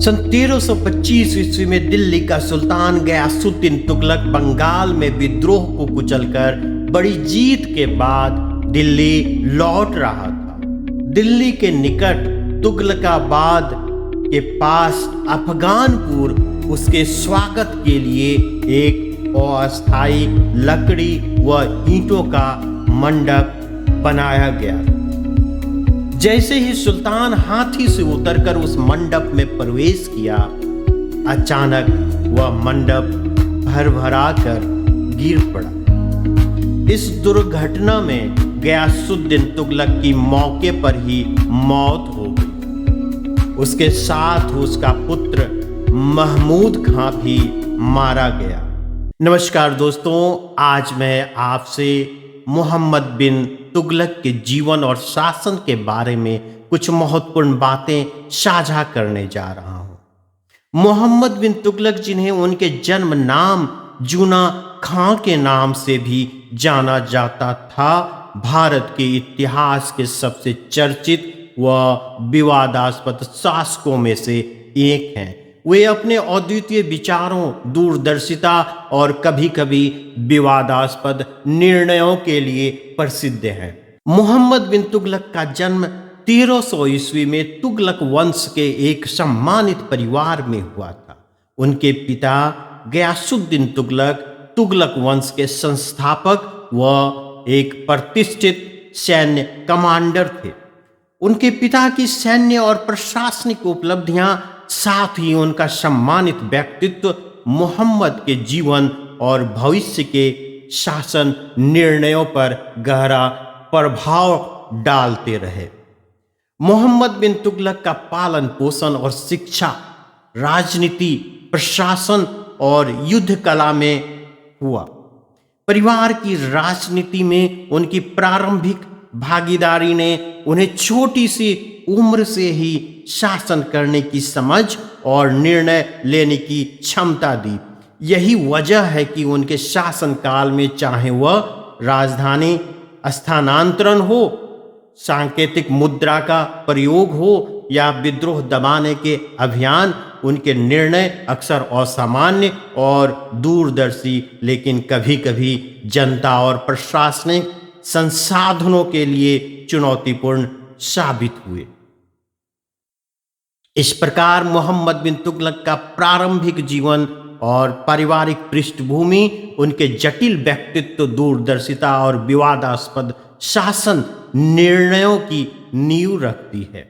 सन 1325 ईस्वी में दिल्ली का सुल्तान गयासुद्दीन तुगलक बंगाल में विद्रोह को कुचलकर बड़ी जीत के बाद दिल्ली लौट रहा था। दिल्ली के निकट तुगलकाबाद के पास अफगानपुर उसके स्वागत के लिए एक अस्थायी लकड़ी व ईंटों का मंडप बनाया गया। जैसे ही सुल्तान हाथी से उतरकर उस मंडप में प्रवेश किया, अचानक वह मंडप भरभरा कर गिर पड़ा। इस दुर्घटना में गयासुद्दीन तुगलक की मौके पर ही मौत हो गई। उसके साथ उसका पुत्र महमूद खां भी मारा गया। नमस्कार दोस्तों, आज मैं आपसे मोहम्मद बिन तुगलक के जीवन और शासन के बारे में कुछ महत्वपूर्ण बातें साझा करने जा रहा हूं। मोहम्मद बिन तुगलक, जिन्हें उनके जन्म नाम जूना खां के नाम से भी जाना जाता था, भारत के इतिहास के सबसे चर्चित व विवादास्पद शासकों में से एक हैं। वे अपने अद्वितीय विचारों, दूरदर्शिता और कभी कभी विवादास्पद निर्णयों के लिए प्रसिद्ध हैं। मोहम्मद बिन तुगलक का जन्म 1300 ईस्वी में तुगलक वंश के एक सम्मानित परिवार में हुआ था। उनके पिता गयासुद्दीन तुगलक तुगलक वंश के संस्थापक व एक प्रतिष्ठित सैन्य कमांडर थे। उनके पिता की सैन्य और प्रशासनिक उपलब्धियां, साथ ही उनका सम्मानित व्यक्तित्व मोहम्मद के जीवन और भविष्य के शासन निर्णयों पर गहरा प्रभाव डालते रहे। मोहम्मद बिन तुगलक का पालन पोषण और शिक्षा, राजनीति, प्रशासन और युद्ध कला में हुआ। परिवार की राजनीति में उनकी प्रारंभिक भागीदारी ने उन्हें छोटी सी उम्र से ही शासन करने की समझ और निर्णय लेने की क्षमता दी। यही वजह है कि उनके शासनकाल में, चाहे वह राजधानी स्थानांतरण हो, सांकेतिक मुद्रा का प्रयोग हो या विद्रोह दबाने के अभियान, उनके निर्णय अक्सर असामान्य और दूरदर्शी, लेकिन कभी कभी जनता और प्रशासनिक संसाधनों के लिए चुनौतीपूर्ण साबित हुए। इस प्रकार मोहम्मद बिन तुगलक का प्रारंभिक जीवन और पारिवारिक पृष्ठभूमि उनके जटिल व्यक्तित्व, दूरदर्शिता और विवादास्पद शासन निर्णयों की नींव रखती है।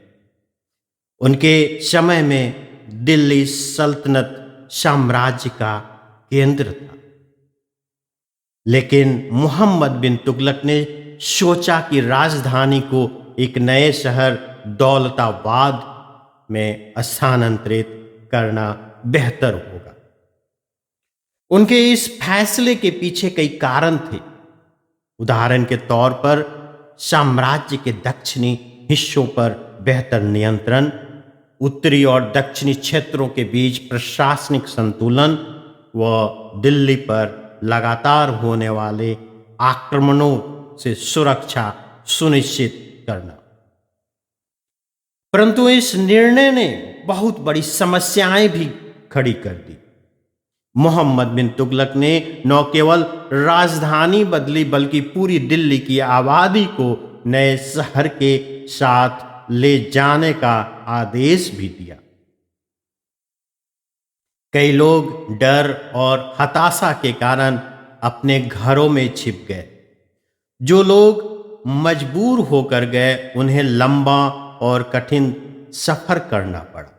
उनके समय में दिल्ली सल्तनत साम्राज्य का केंद्र था, लेकिन मोहम्मद बिन तुगलक ने सोचा कि राजधानी को एक नए शहर दौलताबाद में स्थानांतरित करना बेहतर होगा। उनके इस फैसले के पीछे कई कारण थे। उदाहरण के तौर पर साम्राज्य के दक्षिणी हिस्सों पर बेहतर नियंत्रण, उत्तरी और दक्षिणी क्षेत्रों के बीच प्रशासनिक संतुलन व दिल्ली पर लगातार होने वाले आक्रमणों से सुरक्षा सुनिश्चित करना। परंतु इस निर्णय ने बहुत बड़ी समस्याएं भी खड़ी कर दी। मोहम्मद बिन तुगलक ने न केवल राजधानी बदली, बल्कि पूरी दिल्ली की आबादी को नए शहर के साथ ले जाने का आदेश भी दिया। कई लोग डर और हताशा के कारण अपने घरों में छिप गए। जो लोग मजबूर होकर गए, उन्हें लंबा और कठिन सफर करना पड़ा।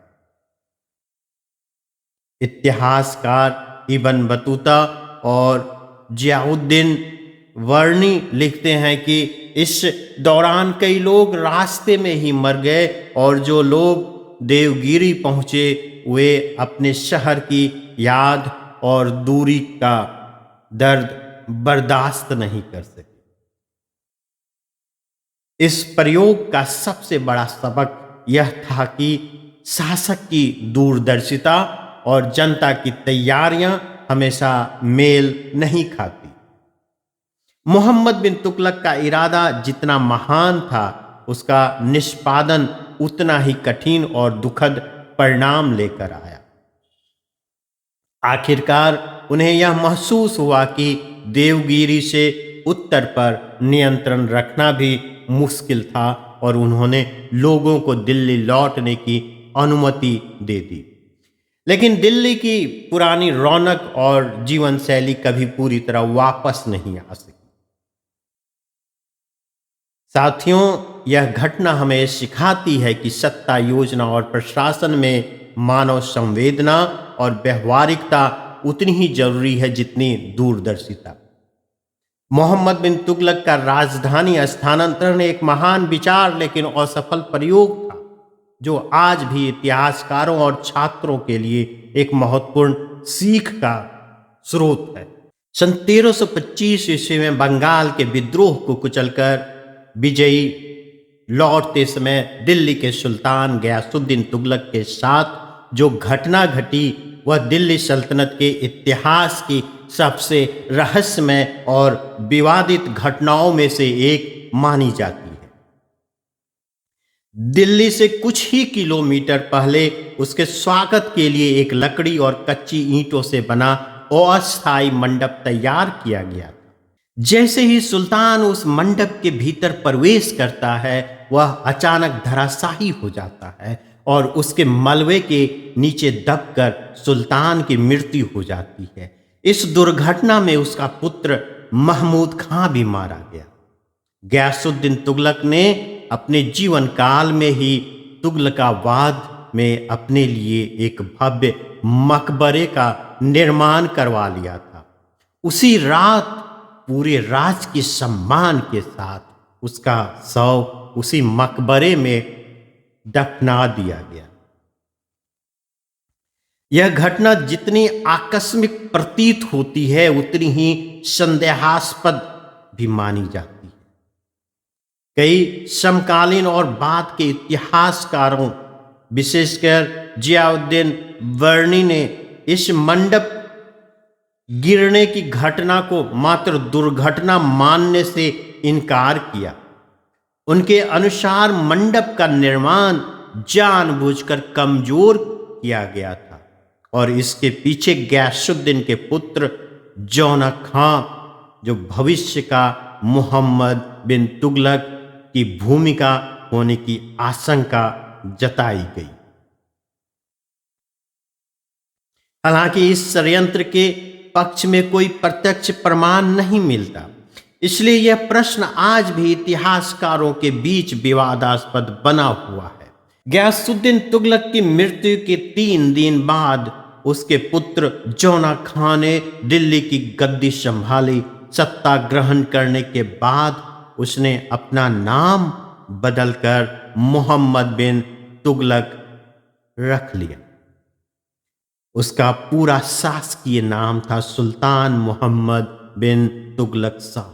इतिहासकार इब्न बतूता और जियाउद्दीन वर्णी लिखते हैं कि इस दौरान कई लोग रास्ते में ही मर गए और जो लोग देवगिरी पहुंचे वे अपने शहर की याद और दूरी का दर्द बर्दाश्त नहीं कर सके। इस प्रयोग का सबसे बड़ा सबक यह था कि शासक की दूरदर्शिता और जनता की तैयारियां हमेशा मेल नहीं खाती। मोहम्मद बिन तुगलक का इरादा जितना महान था, उसका निष्पादन उतना ही कठिन और दुखद परिणाम लेकर आया। आखिरकार उन्हें यह महसूस हुआ कि देवगिरी से उत्तर पर नियंत्रण रखना भी मुश्किल था और उन्होंने लोगों को दिल्ली लौटने की अनुमति दे दी। लेकिन दिल्ली की पुरानी रौनक और जीवन शैली कभी पूरी तरह वापस नहीं आ सकी। साथियों, यह घटना हमें सिखाती है कि सत्ता, योजना और प्रशासन में मानव संवेदना और व्यवहारिकता उतनी ही जरूरी है जितनी दूरदर्शिता। मोहम्मद बिन तुगलक का राजधानी स्थानांतरण एक महान विचार लेकिन असफल प्रयोग था, जो आज भी इतिहासकारों और छात्रों के लिए एक महत्वपूर्ण सीख का स्रोत है। सन 1325 ईस्वी में बंगाल के विद्रोह को कुचलकर विजयी लौटते समय दिल्ली के सुल्तान गयासुद्दीन तुगलक के साथ जो घटना घटी वह दिल्ली सल्तनत के इतिहास की सबसे रहस्यमय और विवादित घटनाओं में से एक मानी जाती है। दिल्ली से कुछ ही किलोमीटर पहले उसके स्वागत के लिए एक लकड़ी और कच्ची ईंटों से बना अस्थायी मंडप तैयार किया गया था। जैसे ही सुल्तान उस मंडप के भीतर प्रवेश करता है वह अचानक धराशायी हो जाता है और उसके मलबे के नीचे दबकर सुल्तान की मृत्यु हो जाती है। इस दुर्घटना में उसका पुत्र महमूद खां भी मारा गया। गयासुद्दीन तुगलक ने अपने जीवन काल में ही तुगलकाबाद में अपने लिए एक भव्य मकबरे का निर्माण करवा लिया था। उसी रात पूरे राज के सम्मान के साथ उसका शव उसी मकबरे में दफना दिया गया। यह घटना जितनी आकस्मिक प्रतीत होती है उतनी ही संदेहास्पद भी मानी जाती है। कई समकालीन और बाद के इतिहासकारों विशेषकर जियाउद्दीन वर्णी ने इस मंडप गिरने की घटना को मात्र दुर्घटना मानने से इनकार किया। उनके अनुसार मंडप का निर्माण जानबूझकर कमजोर किया गया था और इसके पीछे गयासुद्दीन के पुत्र जौना खां, जो भविष्य का मोहम्मद बिन तुगलक की भूमिका होने की आशंका जताई गई। हालांकि इस षड्यंत्र के पक्ष में कोई प्रत्यक्ष प्रमाण नहीं मिलता, इसलिए यह प्रश्न आज भी इतिहासकारों के बीच विवादास्पद बना हुआ है। गयासुद्दीन तुगलक की मृत्यु के 3 दिन बाद उसके पुत्र जौना खां ने दिल्ली की गद्दी संभाली। सत्ता ग्रहण करने के बाद उसने अपना नाम बदलकर मोहम्मद बिन तुगलक रख लिया। उसका पूरा शासकीय नाम था सुल्तान मोहम्मद बिन तुगलक शाह।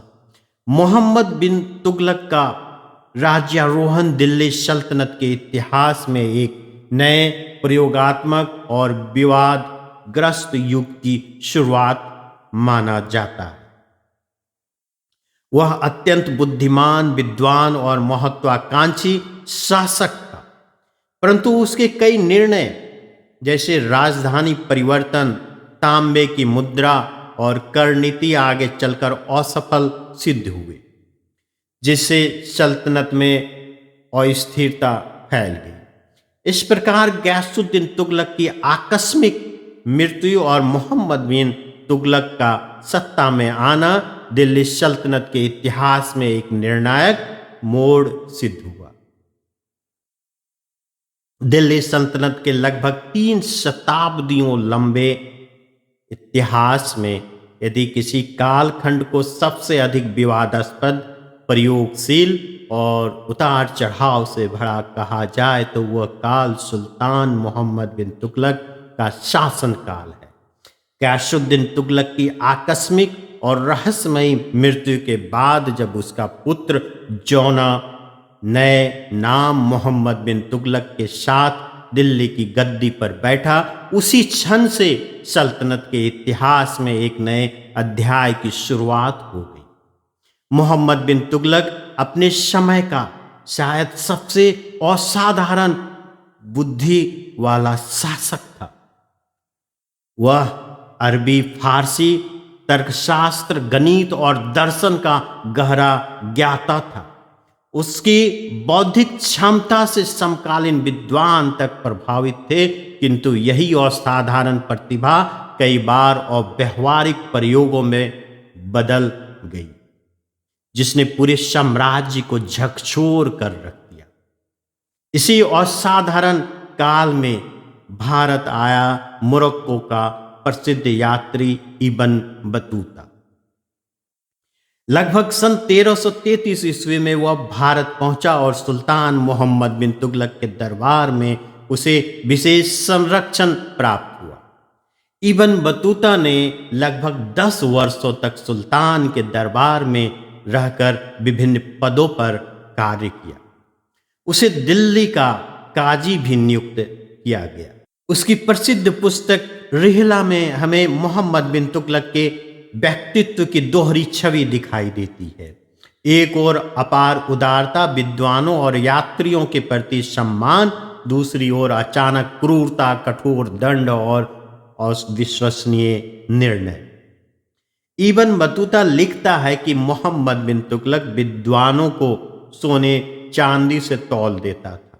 मोहम्मद बिन तुगलक का राज्यारोहण दिल्ली सल्तनत के इतिहास में एक नए प्रयोगात्मक और विवादग्रस्त युग की शुरुआत माना जाता है। वह अत्यंत बुद्धिमान, विद्वान और महत्वाकांक्षी शासक था, परंतु उसके कई निर्णय जैसे राजधानी परिवर्तन, तांबे की मुद्रा और कर नीति आगे चलकर असफल सिद्ध हुए, जिससे सल्तनत में अस्थिरता फैल गई। इस प्रकार गयासुद्दीन तुगलक की आकस्मिक मृत्यु और मोहम्मद बिन तुगलक का सत्ता में आना दिल्ली सल्तनत के इतिहास में एक निर्णायक मोड़ सिद्ध हुआ। दिल्ली सल्तनत के लगभग 3 शताब्दियों लंबे इतिहास में यदि किसी कालखंड को सबसे अधिक विवादास्पद, प्रयोगशील और उतार चढ़ाव से भरा कहा जाए तो वह काल सुल्तान मोहम्मद बिन तुगलक का शासन काल है। गयासुद्दीन तुगलक की आकस्मिक और रहस्यमयी मृत्यु के बाद जब उसका पुत्र जौना नए नाम मोहम्मद बिन तुगलक के साथ दिल्ली की गद्दी पर बैठा, उसी क्षण से सल्तनत के इतिहास में एक नए अध्याय की शुरुआत हो गई। मोहम्मद बिन तुगलक अपने समय का शायद सबसे असाधारण बुद्धि वाला शासक था। वह अरबी, फारसी, तर्कशास्त्र, गणित और दर्शन का गहरा ज्ञाता था। उसकी बौद्धिक क्षमता से समकालीन विद्वान तक प्रभावित थे, किंतु यही असाधारण प्रतिभा कई बार और व्यवहारिक प्रयोगों में बदल गई, जिसने पूरे साम्राज्य को झकझोर कर रख दिया। इसी असाधारण काल में भारत आया मोरक्को का प्रसिद्ध यात्री इब्न बतूता। लगभग सन 1333 ईस्वी में वह भारत पहुंचा और सुल्तान मोहम्मद बिन तुगलक के दरबार में उसे विशेष संरक्षण प्राप्त हुआ। इब्न बतूता ने लगभग 10 वर्षों तक सुल्तान के दरबार में रहकर विभिन्न पदों पर कार्य किया। उसे दिल्ली का काजी भी नियुक्त किया गया। उसकी प्रसिद्ध पुस्तक रिहला में हमें मोहम्मद बिन तुगलक के व्यक्तित्व की दोहरी छवि दिखाई देती है। एक ओर अपार उदारता, विद्वानों और यात्रियों के प्रति सम्मान, दूसरी ओर अचानक क्रूरता, कठोर दंड और अविश्वसनीय निर्णय। इब्न बतूता लिखता है कि मोहम्मद बिन तुगलक विद्वानों को सोने चांदी से तौल देता था,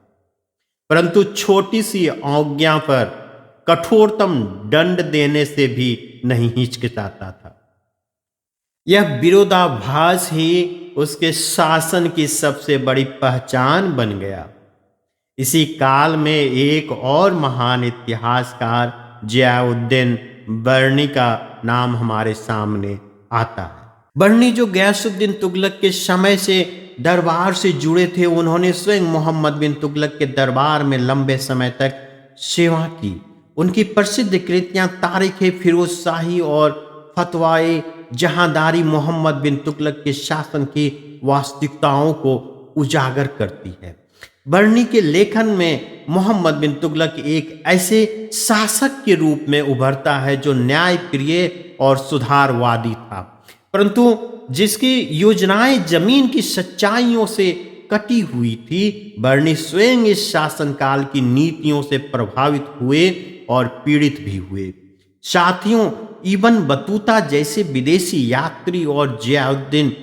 परंतु छोटी सी अवज्ञा पर कठोरतम दंड देने से भी नहीं हिचकिचाता था। यह विरोधाभास ही उसके शासन की सबसे बड़ी पहचान बन गया। इसी काल में एक और महान इतिहासकार जियाउद्दीन बर्नी का नाम हमारे सामने आता है। बर्नी जो गयासुद्दीन तुगलक के समय से दरबार से जुड़े थे, उन्होंने स्वयं मोहम्मद बिन तुगलक के दरबार में लंबे समय तक सेवा की। उनकी प्रसिद्ध कृतियां तारीख़-ए-फिरोज़शाही और फतवाए जहांदारी मोहम्मद बिन तुगलक के शासन की वास्तविकताओं को उजागर करती है। बर्नी के लेखन में मोहम्मद बिन तुगलक एक ऐसे शासक के रूप में उभरता है जो न्यायप्रिय और सुधारवादी था, परंतु जिसकी योजनाएं जमीन की सच्चाइयों से कटी हुई थी। बर्नी स्वयं इस शासनकाल की नीतियों से प्रभावित हुए और पीड़ित भी हुए। साथियों, इब्न बतूता जैसे विदेशी यात्री और जियाउद्दीन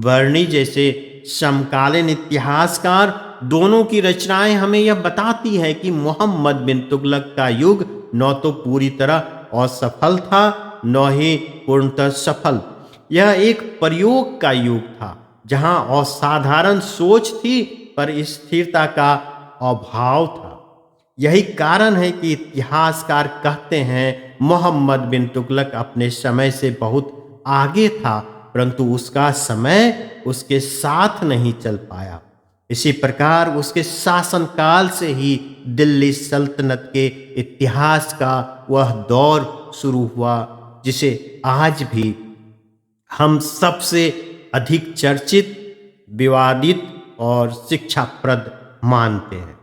बर्नी जैसे समकालीन इतिहासकार, दोनों की रचनाएं हमें यह बताती है कि मोहम्मद बिन तुगलक का युग न तो पूरी तरह असफल था, न ही पूर्णतः सफल। यह एक प्रयोग का युग था, जहां असाधारण सोच थी पर स्थिरता का अभाव था। यही कारण है कि इतिहासकार कहते हैं मोहम्मद बिन तुगलक अपने समय से बहुत आगे था, परंतु उसका समय उसके साथ नहीं चल पाया। इसी प्रकार उसके शासनकाल से ही दिल्ली सल्तनत के इतिहास का वह दौर शुरू हुआ जिसे आज भी हम सबसे अधिक चर्चित, विवादित और शिक्षाप्रद मानते हैं।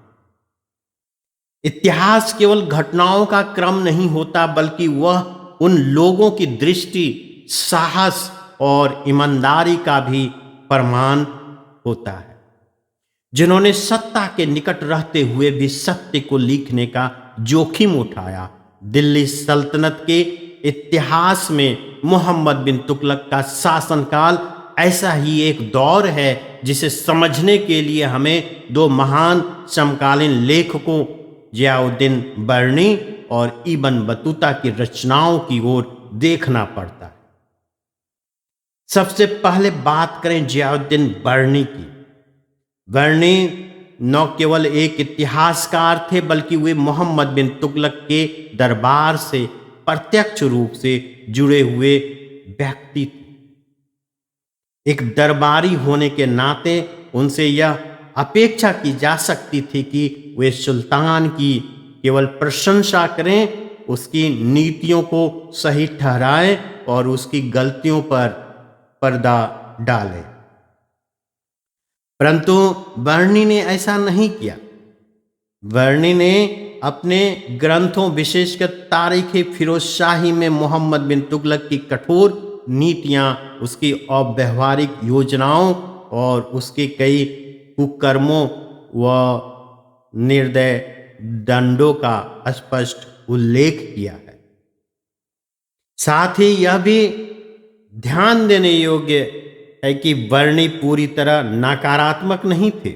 इतिहास केवल घटनाओं का क्रम नहीं होता, बल्कि वह उन लोगों की दृष्टि, साहस और ईमानदारी का भी प्रमाण होता है जिन्होंने सत्ता के निकट रहते हुए भी सत्य को लिखने का जोखिम उठाया। दिल्ली सल्तनत के इतिहास में मोहम्मद बिन तुगलक का शासनकाल ऐसा ही एक दौर है जिसे समझने के लिए हमें दो महान समकालीन लेखकों जियाउद्दीन बर्नी और इब्न बतूता की रचनाओं की ओर देखना पड़ता है। सबसे पहले बात करें जियाउद्दीन बर्नी की। बर्नी न केवल एक इतिहासकार थे, बल्कि वे मोहम्मद बिन तुगलक के दरबार से प्रत्यक्ष रूप से जुड़े हुए व्यक्ति थे। एक दरबारी होने के नाते उनसे यह अपेक्षा की जा सकती थी कि वे सुल्तान की केवल प्रशंसा करें, उसकी नीतियों को सही ठहराएं और उसकी गलतियों पर पर्दा डालें। परंतु बर्नी ने ऐसा नहीं किया। बर्नी ने अपने ग्रंथों, विशेषकर तारीख़-ए-फिरोज़शाही में मोहम्मद बिन तुगलक की कठोर नीतियां, उसकी अव्यावहारिक योजनाओं और उसके कई कुकर्मों व निर्दय दंडों का स्पष्ट उल्लेख किया है। साथ ही यह भी ध्यान देने योग्य है कि बर्नी पूरी तरह नकारात्मक नहीं थे।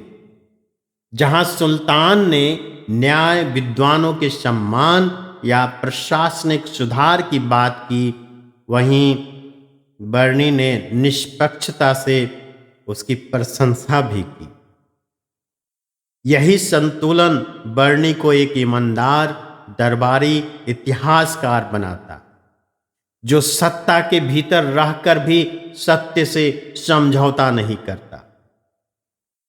जहां सुल्तान ने न्याय, विद्वानों के सम्मान या प्रशासनिक सुधार की बात की, वहीं बर्नी ने निष्पक्षता से उसकी प्रशंसा भी की। यही संतुलन बर्नी को एक ईमानदार दरबारी इतिहासकार बनाता, जो सत्ता के भीतर रहकर भी सत्य से समझौता नहीं करता।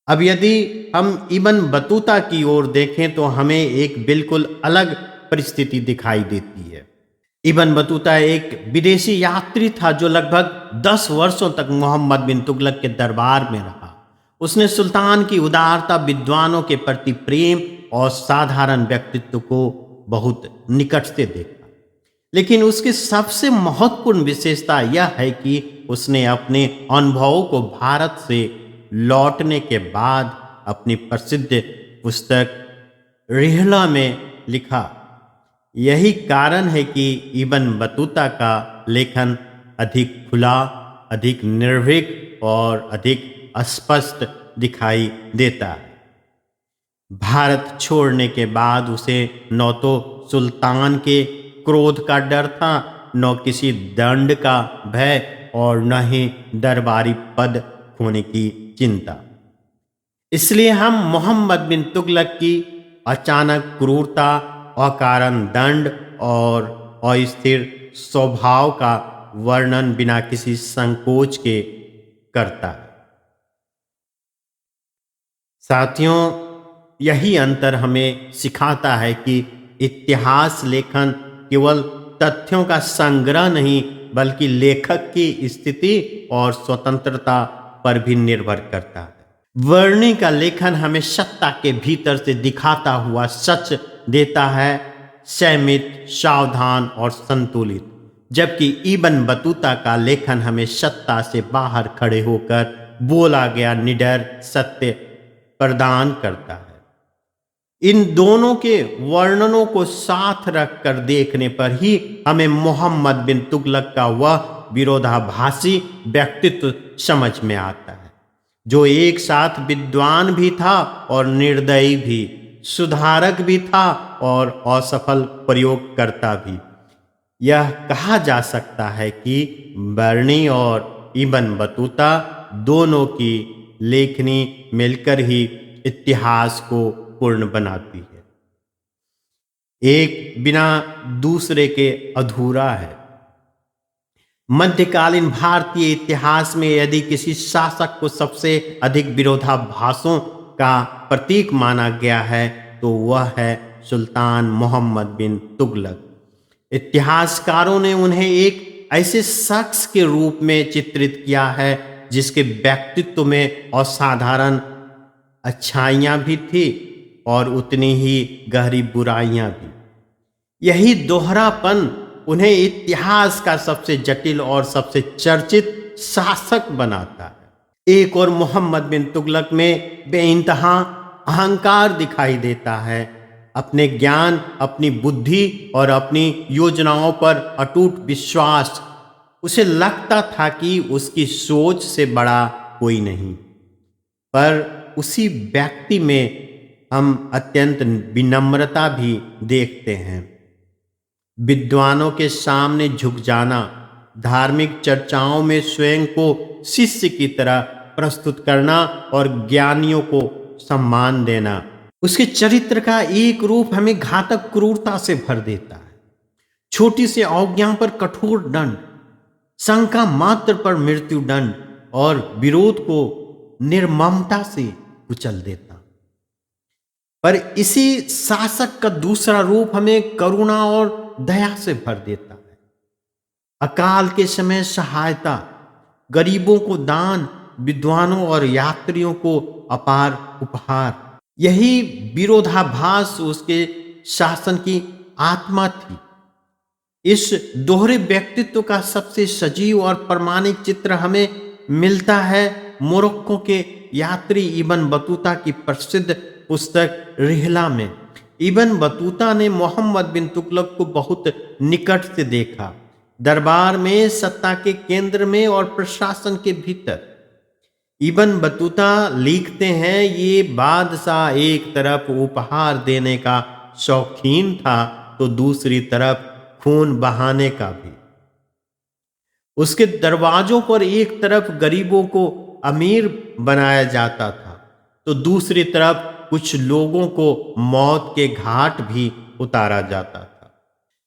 अब यदि हम इब्न बतूता की ओर देखें तो हमें एक बिल्कुल अलग परिस्थिति दिखाई देती है। इब्न बतूता एक विदेशी यात्री था जो लगभग 10 वर्षों तक मोहम्मद बिन तुगलक के दरबार में रहा। उसने सुल्तान की उदारता, विद्वानों के प्रति प्रेम और साधारण व्यक्तित्व को बहुत निकट से देखा। लेकिन उसकी सबसे महत्वपूर्ण विशेषता यह है कि उसने अपने अनुभवों को भारत से लौटने के बाद अपनी प्रसिद्ध पुस्तक रिहला में लिखा। यही कारण है कि इब्न बतूता का लेखन अधिक खुला, अधिक निर्भीक और अधिक स्पष्ट दिखाई देता है। भारत छोड़ने के बाद उसे न तो सुल्तान के क्रोध का डर था, न किसी दंड का भय और न ही दरबारी पद खोने की चिंता। इसलिए हम मोहम्मद बिन तुगलक की अचानक क्रूरता, अकारण दंड और अस्थिर स्वभाव का वर्णन बिना किसी संकोच के करता है। साथियों, यही अंतर हमें सिखाता है कि इतिहास लेखन केवल तथ्यों का संग्रह नहीं, बल्कि लेखक की स्थिति और स्वतंत्रता पर भी निर्भर करता है। वर्णी का लेखन हमें सत्ता के भीतर से दिखाता हुआ सच देता है, संयमित, सावधान और संतुलित, जबकि इब्न बतूता का लेखन हमें सत्ता से बाहर खड़े होकर बोला गया निडर सत्य प्रदान करता है। इन दोनों के वर्णनों को साथ रखकर देखने पर ही हमें मोहम्मद बिन तुगलक का वह विरोधाभासी व्यक्तित्व समझ में आता है, जो एक साथ विद्वान भी था और निर्दयी भी, सुधारक भी था और असफल प्रयोगकर्ता भी। यह कहा जा सकता है कि बर्नी और इब्न बतूता दोनों की लेखनी मिलकर ही इतिहास को पूर्ण बनाती है। एक बिना दूसरे के अधूरा है। मध्यकालीन भारतीय इतिहास में यदि किसी शासक को सबसे अधिक विरोधाभासों का प्रतीक माना गया है तो वह है सुल्तान मोहम्मद बिन तुगलक। इतिहासकारों ने उन्हें एक ऐसे शख्स के रूप में चित्रित किया है जिसके व्यक्तित्व में असाधारण अच्छाइयाँ भी थी और उतनी ही गहरी बुराइयाँ भी। यही दोहरापन उन्हें इतिहास का सबसे जटिल और सबसे चर्चित शासक बनाता है। एक और मोहम्मद बिन तुगलक में बेइंतहा अहंकार दिखाई देता है। अपने ज्ञान, अपनी बुद्धि और अपनी योजनाओं पर अटूट विश्वास। उसे लगता था कि उसकी सोच से बड़ा कोई नहीं, पर उसी व्यक्ति में हम अत्यंत विनम्रता भी देखते हैं। विद्वानों के सामने झुक जाना, धार्मिक चर्चाओं में स्वयं को शिष्य की तरह प्रस्तुत करना और ज्ञानियों को सम्मान देना, उसके चरित्र का एक रूप हमें घातक क्रूरता से भर देता है। छोटी सी अवज्ञा पर कठोर दंड, शंका मात्र पर मृत्यु दंड और विरोध को निर्ममता से कुचल देता। पर इसी शासक का दूसरा रूप हमें करुणा और दया से भर देता है। अकाल के समय सहायता, गरीबों को दान, विद्वानों और यात्रियों को अपार उपहार। यही विरोधाभास उसके शासन की आत्मा थी। इस दोहरे व्यक्तित्व का सबसे सजीव और प्रमाणिक चित्र हमें मिलता है मोरक्को के यात्री इब्न बतूता की प्रसिद्ध पुस्तक रिहला में। इब्न बतूता ने मोहम्मद बिन तुगलक को बहुत निकट से देखा, दरबार में, सत्ता के केंद्र में और प्रशासन के भीतर। इब्न बतूता लिखते हैं, ये बादशाह एक तरफ उपहार देने का शौकीन था तो दूसरी तरफ खून बहाने का भी। उसके दरवाजों पर एक तरफ गरीबों को अमीर बनाया जाता था तो दूसरी तरफ कुछ लोगों को मौत के घाट भी उतारा जाता था।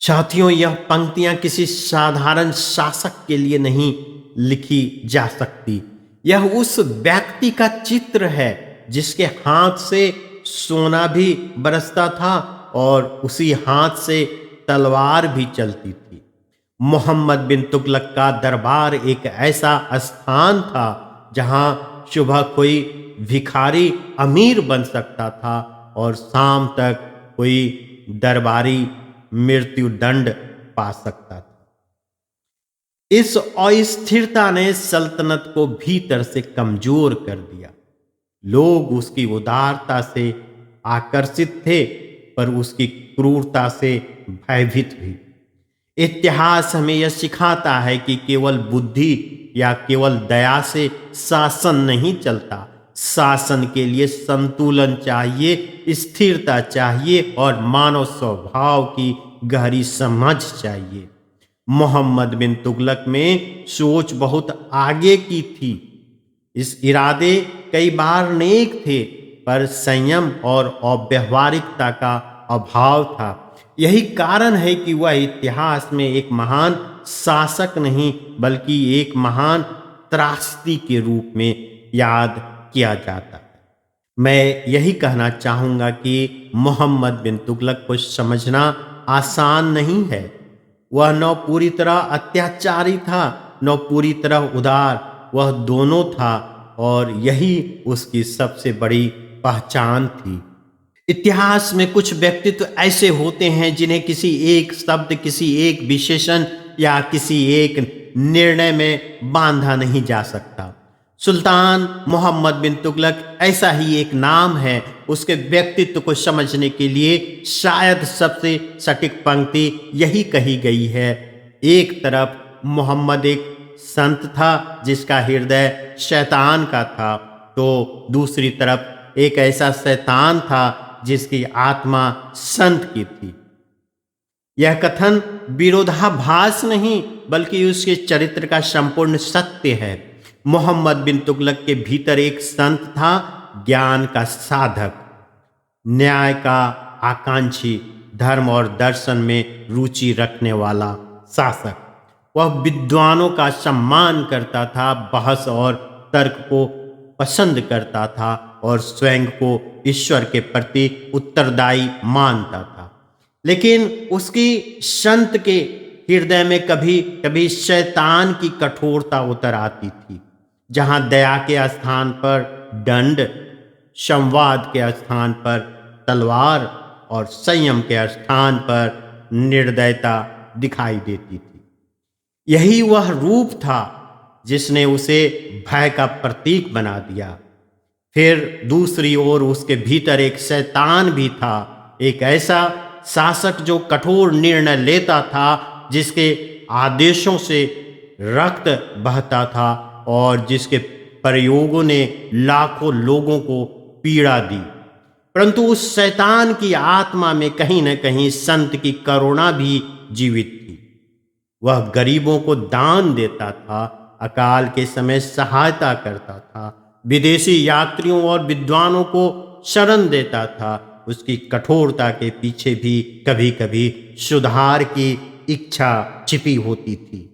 साथियों, यह पंक्तियां किसी साधारण शासक के लिए नहीं लिखी जा सकती। यह उस व्यक्ति का चित्र है जिसके हाथ से सोना भी बरसता था और उसी हाथ से तलवार भी चलती थी। मोहम्मद बिन तुगलक का दरबार एक ऐसा स्थान था जहां सुबह कोई भिखारी अमीर बन सकता था और शाम तक कोई दरबारी मृत्यु दंड पा सकता था। इस अस्थिरता ने सल्तनत को भीतर से कमजोर कर दिया। लोग उसकी उदारता से आकर्षित थे पर उसकी क्रूरता से भयभीत भी। इतिहास हमें यह सिखाता है कि केवल बुद्धि या केवल दया से शासन नहीं चलता। शासन के लिए संतुलन चाहिए, स्थिरता चाहिए और मानव स्वभाव की गहरी समझ चाहिए। मोहम्मद बिन तुगलक में सोच बहुत आगे की थी। इस इरादे कई बार नेक थे पर संयम और अव्यावहारिकता का अभाव था। यही कारण है कि वह इतिहास में एक महान शासक नहीं बल्कि एक महान त्रासदी के रूप में याद किया जाता है। मैं यही कहना चाहूँगा कि मोहम्मद बिन तुगलक को समझना आसान नहीं है। वह न पूरी तरह अत्याचारी था न पूरी तरह उदार, वह दोनों था और यही उसकी सबसे बड़ी पहचान थी। इतिहास में कुछ व्यक्तित्व ऐसे होते हैं जिन्हें किसी एक शब्द, किसी एक विशेषण या किसी एक निर्णय में बांधा नहीं जा सकता। सुल्तान मोहम्मद बिन तुगलक ऐसा ही एक नाम है। उसके व्यक्तित्व को समझने के लिए शायद सबसे सटीक पंक्ति यही कही गई है। एक तरफ मोहम्मद एक संत था जिसका हृदय शैतान का था, तो दूसरी तरफ एक ऐसा शैतान था जिसकी आत्मा संत की थी। यह कथन विरोधाभास नहीं बल्कि उसके चरित्र का संपूर्ण सत्य है। मोहम्मद बिन तुगलक के भीतर एक संत था, ज्ञान का साधक, न्याय का आकांक्षी, धर्म और दर्शन में रुचि रखने वाला शासक। वह विद्वानों का सम्मान करता था, बहस और तर्क को पसंद करता था और स्वयं को ईश्वर के प्रति उत्तरदायी मानता था। लेकिन उसकी संत के हृदय में कभी कभी शैतान की कठोरता उतर आती थी। जहां दया के स्थान पर दंड, संवाद के स्थान पर तलवार और संयम के स्थान पर निर्दयता दिखाई देती थी। यही वह रूप था जिसने उसे भय का प्रतीक बना दिया। फिर दूसरी ओर उसके भीतर एक शैतान भी था, एक ऐसा शासक जो कठोर निर्णय लेता था, जिसके आदेशों से रक्त बहता था और जिसके प्रयोगों ने लाखों लोगों को पीड़ा दी। परंतु उस शैतान की आत्मा में कहीं न कहीं संत की करुणा भी जीवित थी। वह गरीबों को दान देता था, अकाल के समय सहायता करता था, विदेशी यात्रियों और विद्वानों को शरण देता था। उसकी कठोरता के पीछे भी कभी कभी सुधार की इच्छा छिपी होती थी।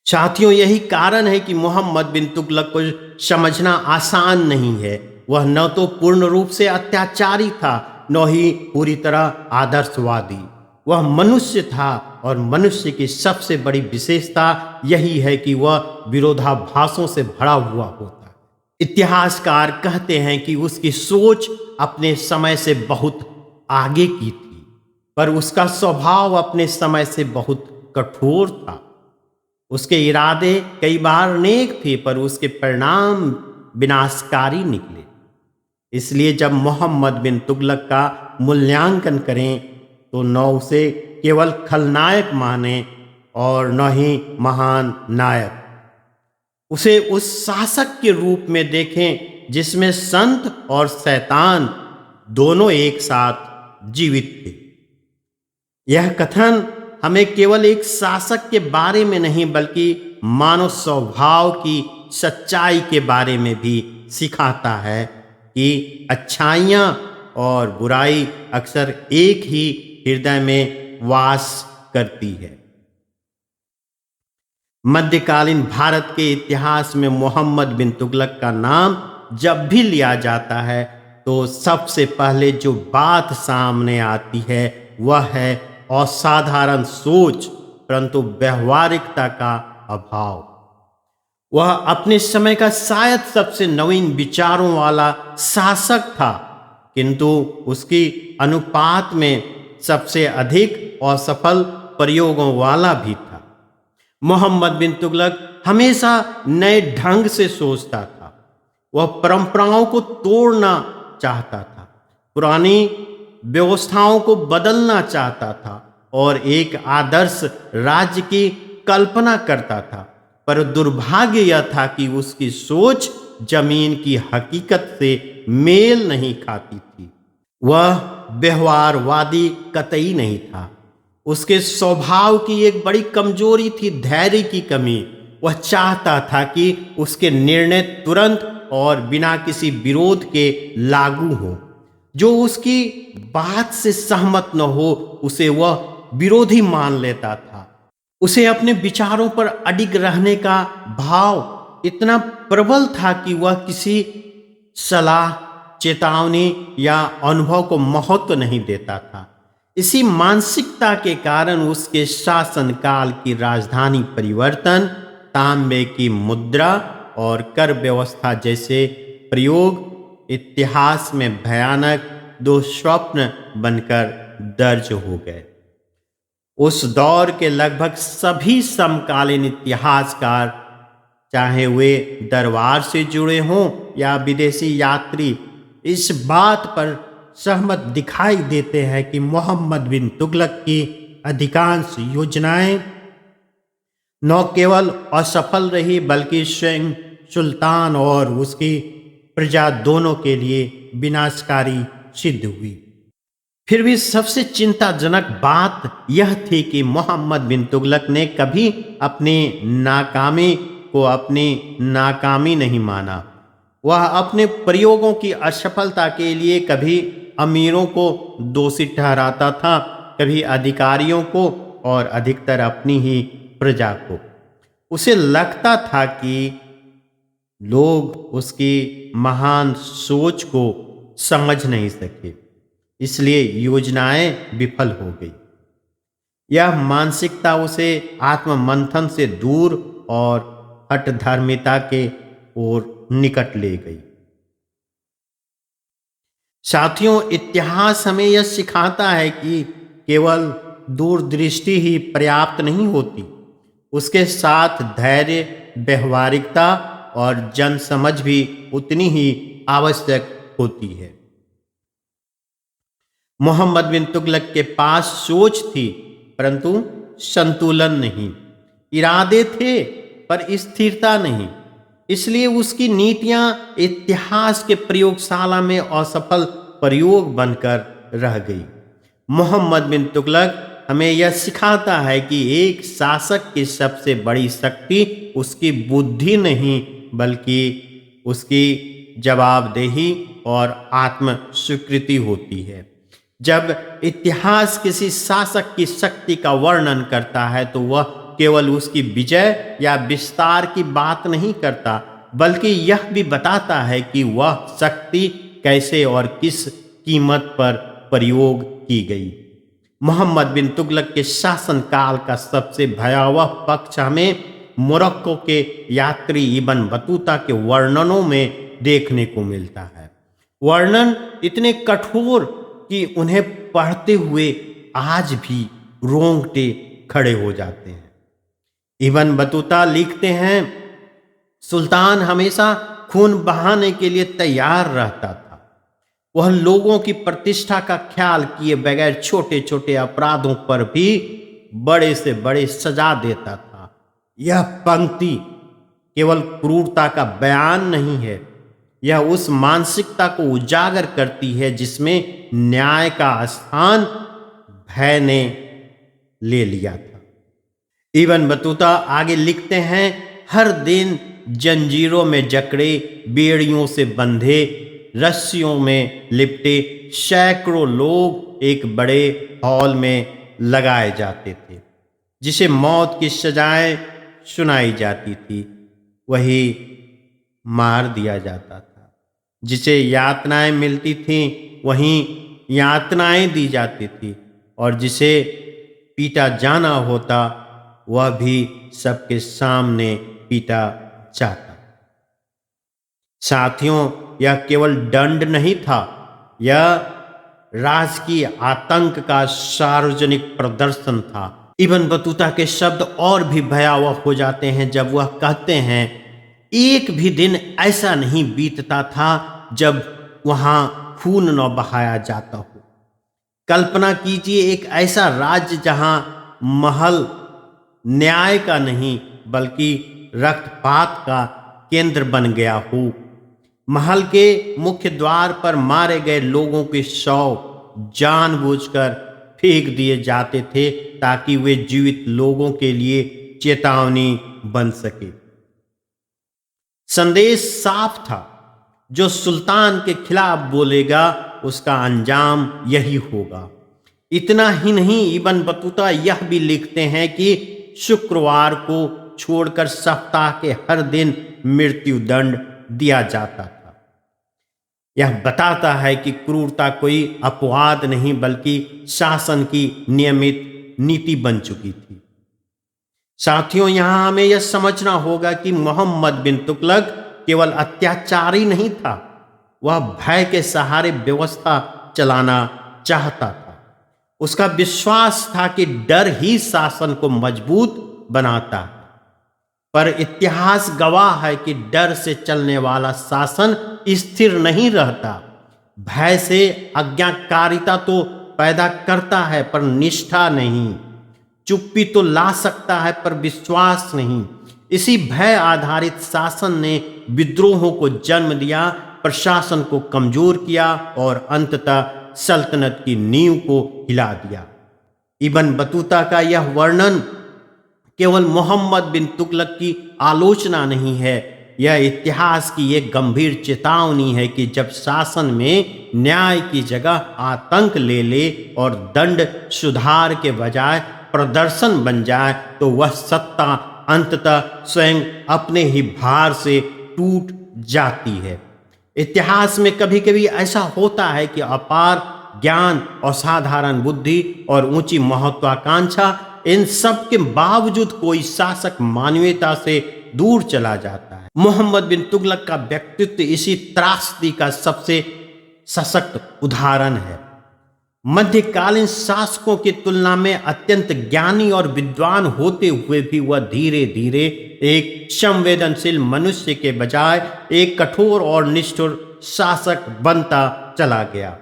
साथियों, यही कारण है कि मोहम्मद बिन तुगलक को समझना आसान नहीं है। वह न तो पूर्ण रूप से अत्याचारी था, न ही पूरी तरह आदर्शवादी। वह मनुष्य था और मनुष्य की सबसे बड़ी विशेषता यही है कि वह विरोधाभासों से भरा हुआ होता है। इतिहासकार कहते हैं कि उसकी सोच अपने समय से बहुत आगे की थी, पर उसका स्वभाव अपने समय से बहुत कठोर था। उसके इरादे कई बार नेक थे पर उसके परिणाम विनाशकारी निकले। इसलिए जब मोहम्मद बिन तुगलक का मूल्यांकन करें तो न उसे केवल खलनायक माने और न ही महान नायक। उसे उस शासक के रूप में देखें जिसमें संत और शैतान दोनों एक साथ जीवित थे। यह कथन हमें केवल एक शासक के बारे में नहीं बल्कि मानव स्वभाव की सच्चाई के बारे में भी सिखाता है कि अच्छाइयाँ और बुराई अक्सर एक ही हृदय में वास करती है। मध्यकालीन भारत के इतिहास में मोहम्मद बिन तुगलक का नाम जब भी लिया जाता है तो सबसे पहले जो बात सामने आती है वह है असाधारण सोच परंतु व्यवहारिकता का अभाव। वह अपने समय का शायद सबसे नवीन विचारों वाला शासक था, किंतु उसकी अनुपात में सबसे अधिक असफल प्रयोगों वाला भी था। मोहम्मद बिन तुगलक हमेशा नए ढंग से सोचता था। वह परंपराओं को तोड़ना चाहता था, पुरानी व्यवस्थाओं को बदलना चाहता था और एक आदर्श राज्य की कल्पना करता था। पर दुर्भाग्य यह था कि उसकी सोच जमीन की हकीकत से मेल नहीं खाती थी। वह व्यवहारवादी कतई नहीं था। उसके स्वभाव की एक बड़ी कमजोरी थी धैर्य की कमी। वह चाहता था कि उसके निर्णय तुरंत और बिना किसी विरोध के लागू हो। जो उसकी बात से सहमत न हो उसे वह विरोधी मान लेता था। उसे अपने विचारों पर अडिग रहने का भाव इतना प्रबल था कि वह किसी सलाह, चेतावनी या अनुभव को महत्व नहीं देता था। इसी मानसिकता के कारण उसके शासनकाल की राजधानी परिवर्तन, तांबे की मुद्रा और कर व्यवस्था जैसे प्रयोग इतिहास में भयानक दुःस्वप्न बनकर दर्ज हो गए। उस दौर के लगभग सभी समकालीन इतिहासकार, चाहे वे दरबार से जुड़े हों या विदेशी यात्री, इस बात पर सहमत दिखाई देते हैं कि मोहम्मद बिन तुगलक की अधिकांश योजनाएं न केवल असफल रही बल्कि स्वयं सुल्तान और उसकी प्रजा दोनों के लिए विनाशकारी सिद्ध हुई। फिर भी सबसे चिंताजनक बात यह थी कि मोहम्मद बिन तुगलक ने कभी अपनी नाकामी को अपनी नाकामी नहीं माना। वह अपने प्रयोगों की असफलता के लिए कभी अमीरों को दोषी ठहराता था, कभी अधिकारियों को और अधिकतर अपनी ही प्रजा को। उसे लगता था कि लोग उसकी महान सोच को समझ नहीं सके, इसलिए योजनाएं विफल हो गई। यह मानसिकता उसे आत्ममंथन से दूर और हठधर्मिता के ओर निकट ले गई। साथियों, इतिहास हमें यह सिखाता है कि केवल दूरदृष्टि ही पर्याप्त नहीं होती, उसके साथ धैर्य, व्यवहारिकता और जनसमझ भी उतनी ही आवश्यक होती है। मोहम्मद बिन तुगलक के पास सोच थी परंतु संतुलन नहीं, इरादे थे पर स्थिरता नहीं, इसलिए उसकी नीतियां इतिहास के प्रयोगशाला में असफल प्रयोग बनकर रह गई। मोहम्मद बिन तुगलक हमें यह सिखाता है कि एक शासक की सबसे बड़ी शक्ति उसकी बुद्धि नहीं बल्कि उसकी जवाबदेही और आत्म स्वीकृति होती है। जब इतिहास किसी शासक की शक्ति का वर्णन करता है तो वह केवल उसकी विजय या विस्तार की बात नहीं करता बल्कि यह भी बताता है कि वह शक्ति कैसे और किस कीमत पर प्रयोग की गई। मोहम्मद बिन तुगलक के शासनकाल का सबसे भयावह पक्ष हमें मोरक्को के यात्री इब्न बतूता के वर्णनों में देखने को मिलता है। वर्णन इतने कठोर कि उन्हें पढ़ते हुए आज भी रोंगटे खड़े हो जाते हैं। इब्न बतूता लिखते हैं, सुल्तान हमेशा खून बहाने के लिए तैयार रहता था। वह लोगों की प्रतिष्ठा का ख्याल किए बगैर छोटे छोटे अपराधों पर भी बड़े से बड़े सजा देता था। यह पंक्ति केवल क्रूरता का बयान नहीं है, यह उस मानसिकता को उजागर करती है जिसमें न्याय का स्थान भय ने ले लिया था। इब्न बतूता आगे लिखते हैं, हर दिन जंजीरों में जकड़े, बेड़ियों से बंधे, रस्सियों में लिपटे सैकड़ों लोग एक बड़े हॉल में लगाए जाते थे। जिसे मौत की सजाएं सुनाई जाती थी वही मार दिया जाता था। जिसे यातनाएं मिलती थीं वहीं यातनाएं दी जाती थी, और जिसे पीटा जाना होता वह भी सबके सामने पीटा जाता। साथियों, यह केवल दंड नहीं था, यह राजकीय आतंक का सार्वजनिक प्रदर्शन था। इब्न बतूता के शब्द और भी भयावह हो जाते हैं जब वह कहते हैं, एक भी दिन ऐसा नहीं बीतता था जब वहां खून न बहाया जाता हो। कल्पना कीजिए एक ऐसा राज्य जहां महल न्याय का नहीं बल्कि रक्तपात का केंद्र बन गया हो। महल के मुख्य द्वार पर मारे गए लोगों के शव जानबूझकर फेंक दिए जाते थे ताकि वे जीवित लोगों के लिए चेतावनी बन सके। संदेश साफ था, जो सुल्तान के खिलाफ बोलेगा उसका अंजाम यही होगा। इतना ही नहीं, इब्न बतूता यह भी लिखते हैं कि शुक्रवार को छोड़कर सप्ताह के हर दिन मृत्यु दंड दिया जाता था। यह बताता है कि क्रूरता कोई अपवाद नहीं बल्कि शासन की नियमित नीति बन चुकी थी। साथियों, यहां हमें यह समझना होगा कि मोहम्मद बिन तुगलक केवल अत्याचारी नहीं था, वह भय के सहारे व्यवस्था चलाना चाहता था। उसका विश्वास था कि डर ही शासन को मजबूत बनाता है। पर इतिहास गवाह है कि डर से चलने वाला शासन स्थिर नहीं रहता। भय से आज्ञाकारिता तो पैदा करता है पर निष्ठा नहीं। चुप्पी तो ला सकता है पर विश्वास नहीं। इसी भय आधारित शासन ने विद्रोहों को जन्म दिया, प्रशासन को कमजोर किया और अंततः सल्तनत की नींव को हिला दिया। इब्न बतूता का यह वर्णन केवल मोहम्मद बिन तुगलक की आलोचना नहीं है, यह इतिहास की एक गंभीर चेतावनी है कि जब शासन में न्याय की जगह आतंक ले ले और दंड सुधार के बजाय प्रदर्शन बन जाए तो वह सत्ता अंततः स्वयं अपने ही भार से टूट जाती है। इतिहास में कभी कभी ऐसा होता है कि अपार ज्ञान, असाधारण बुद्धि और ऊंची महत्वाकांक्षा, इन सब के बावजूद कोई शासक मानवीयता से दूर चला जाता है। मोहम्मद बिन तुगलक का व्यक्तित्व इसी त्रासदी का सबसे सशक्त उदाहरण है। मध्यकालीन शासकों की तुलना में अत्यंत ज्ञानी और विद्वान होते हुए भी वह धीरे धीरे एक संवेदनशील मनुष्य के बजाय एक कठोर और निष्ठुर शासक बनता चला गया।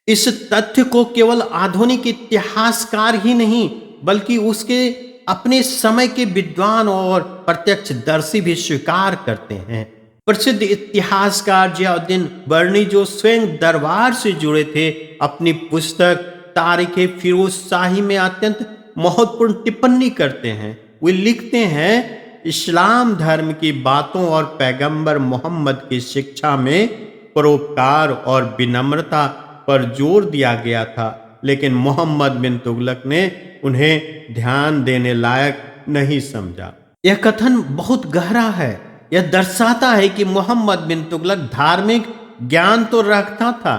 इस तथ्य को केवल आधुनिक इतिहासकार ही नहीं बल्कि उसके अपने समय के विद्वान और प्रत्यक्षदर्शी भी स्वीकार करते हैं। प्रसिद्ध इतिहासकार जियाउद्दीन बर्नी, जो स्वयं दरबार से जुड़े थे, अपनी पुस्तक तारीख़ फिरोज शाही में अत्यंत महत्वपूर्ण टिप्पणी करते हैं। वे लिखते हैं, इस्लाम धर्म की बातों और पैगंबर मोहम्मद की शिक्षा में परोपकार और विनम्रता पर जोर दिया गया था, लेकिन मोहम्मद बिन तुगलक ने उन्हें ध्यान देने लायक नहीं समझा। यह कथन बहुत गहरा है। यह दर्शाता है कि मोहम्मद बिन तुगलक धार्मिक ज्ञान तो रखता था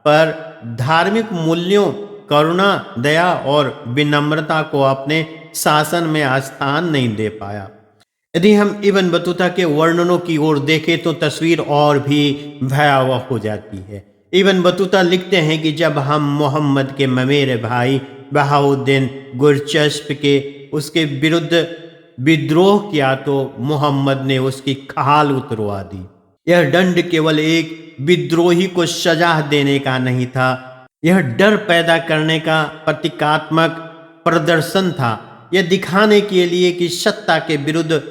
पर धार्मिक मूल्यों, करुणा, दया और विनम्रता को अपने शासन में स्थान नहीं दे पाया। यदि हम इब्न बतूता के वर्णनों की ओर देखें तो तस्वीर और भी भयावह हो जाती है। इब्न बतूता लिखते हैं कि जब हम मोहम्मद के ममेरे भाई बहाउद्दीन गुरचस्प के उसके विरुद्ध विद्रोह किया तो मोहम्मद ने उसकी खाल उतरवा दी। यह दंड केवल एक विद्रोही को सजा देने का नहीं था, यह डर पैदा करने का प्रतीकात्मक प्रदर्शन था। यह दिखाने के लिए कि सत्ता के विरुद्ध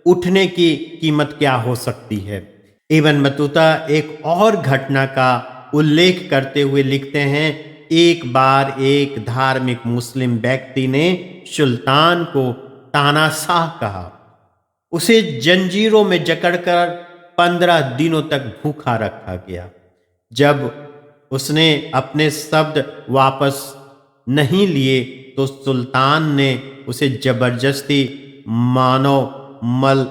उठने की कीमत क्या हो सकती है। इब्न बतूता एक और घटना का उल्लेख करते हुए लिखते हैं, एक बार एक धार्मिक मुस्लिम व्यक्ति ने सुल्तान को तानाशाह कहा। उसे जंजीरों में जकड़कर 15 दिनों तक भूखा रखा गया। जब उसने अपने शब्द वापस नहीं लिए तो सुल्तान ने उसे जबरदस्ती मानव मल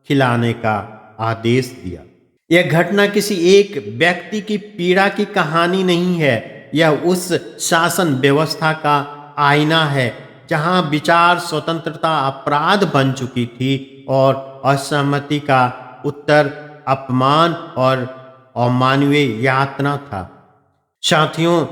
खिलाने का आदेश दिया। यह घटना किसी एक व्यक्ति की पीड़ा की कहानी नहीं है, यह उस शासन व्यवस्था का आईना है जहां विचार स्वतंत्रता अपराध बन चुकी थी और असहमति का उत्तर अपमान और अमानवीय यातना था। साथियों,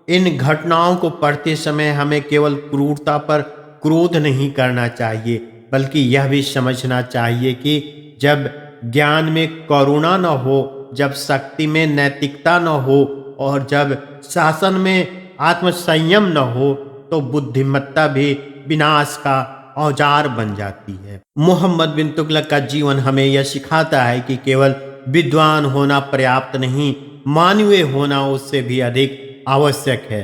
इन घटनाओं को पढ़ते समय हमें केवल क्रूरता पर क्रोध नहीं करना चाहिए, बल्कि यह भी समझना चाहिए कि जब ज्ञान में करुणा न हो, जब शक्ति में नैतिकता न हो और जब शासन में आत्मसंयम न हो, तो बुद्धिमत्ता भी विनाश का औजार बन जाती है। मोहम्मद बिन तुगलक का जीवन हमें यह सिखाता है कि केवल विद्वान होना पर्याप्त नहीं, मानवीय होना उससे भी अधिक आवश्यक है।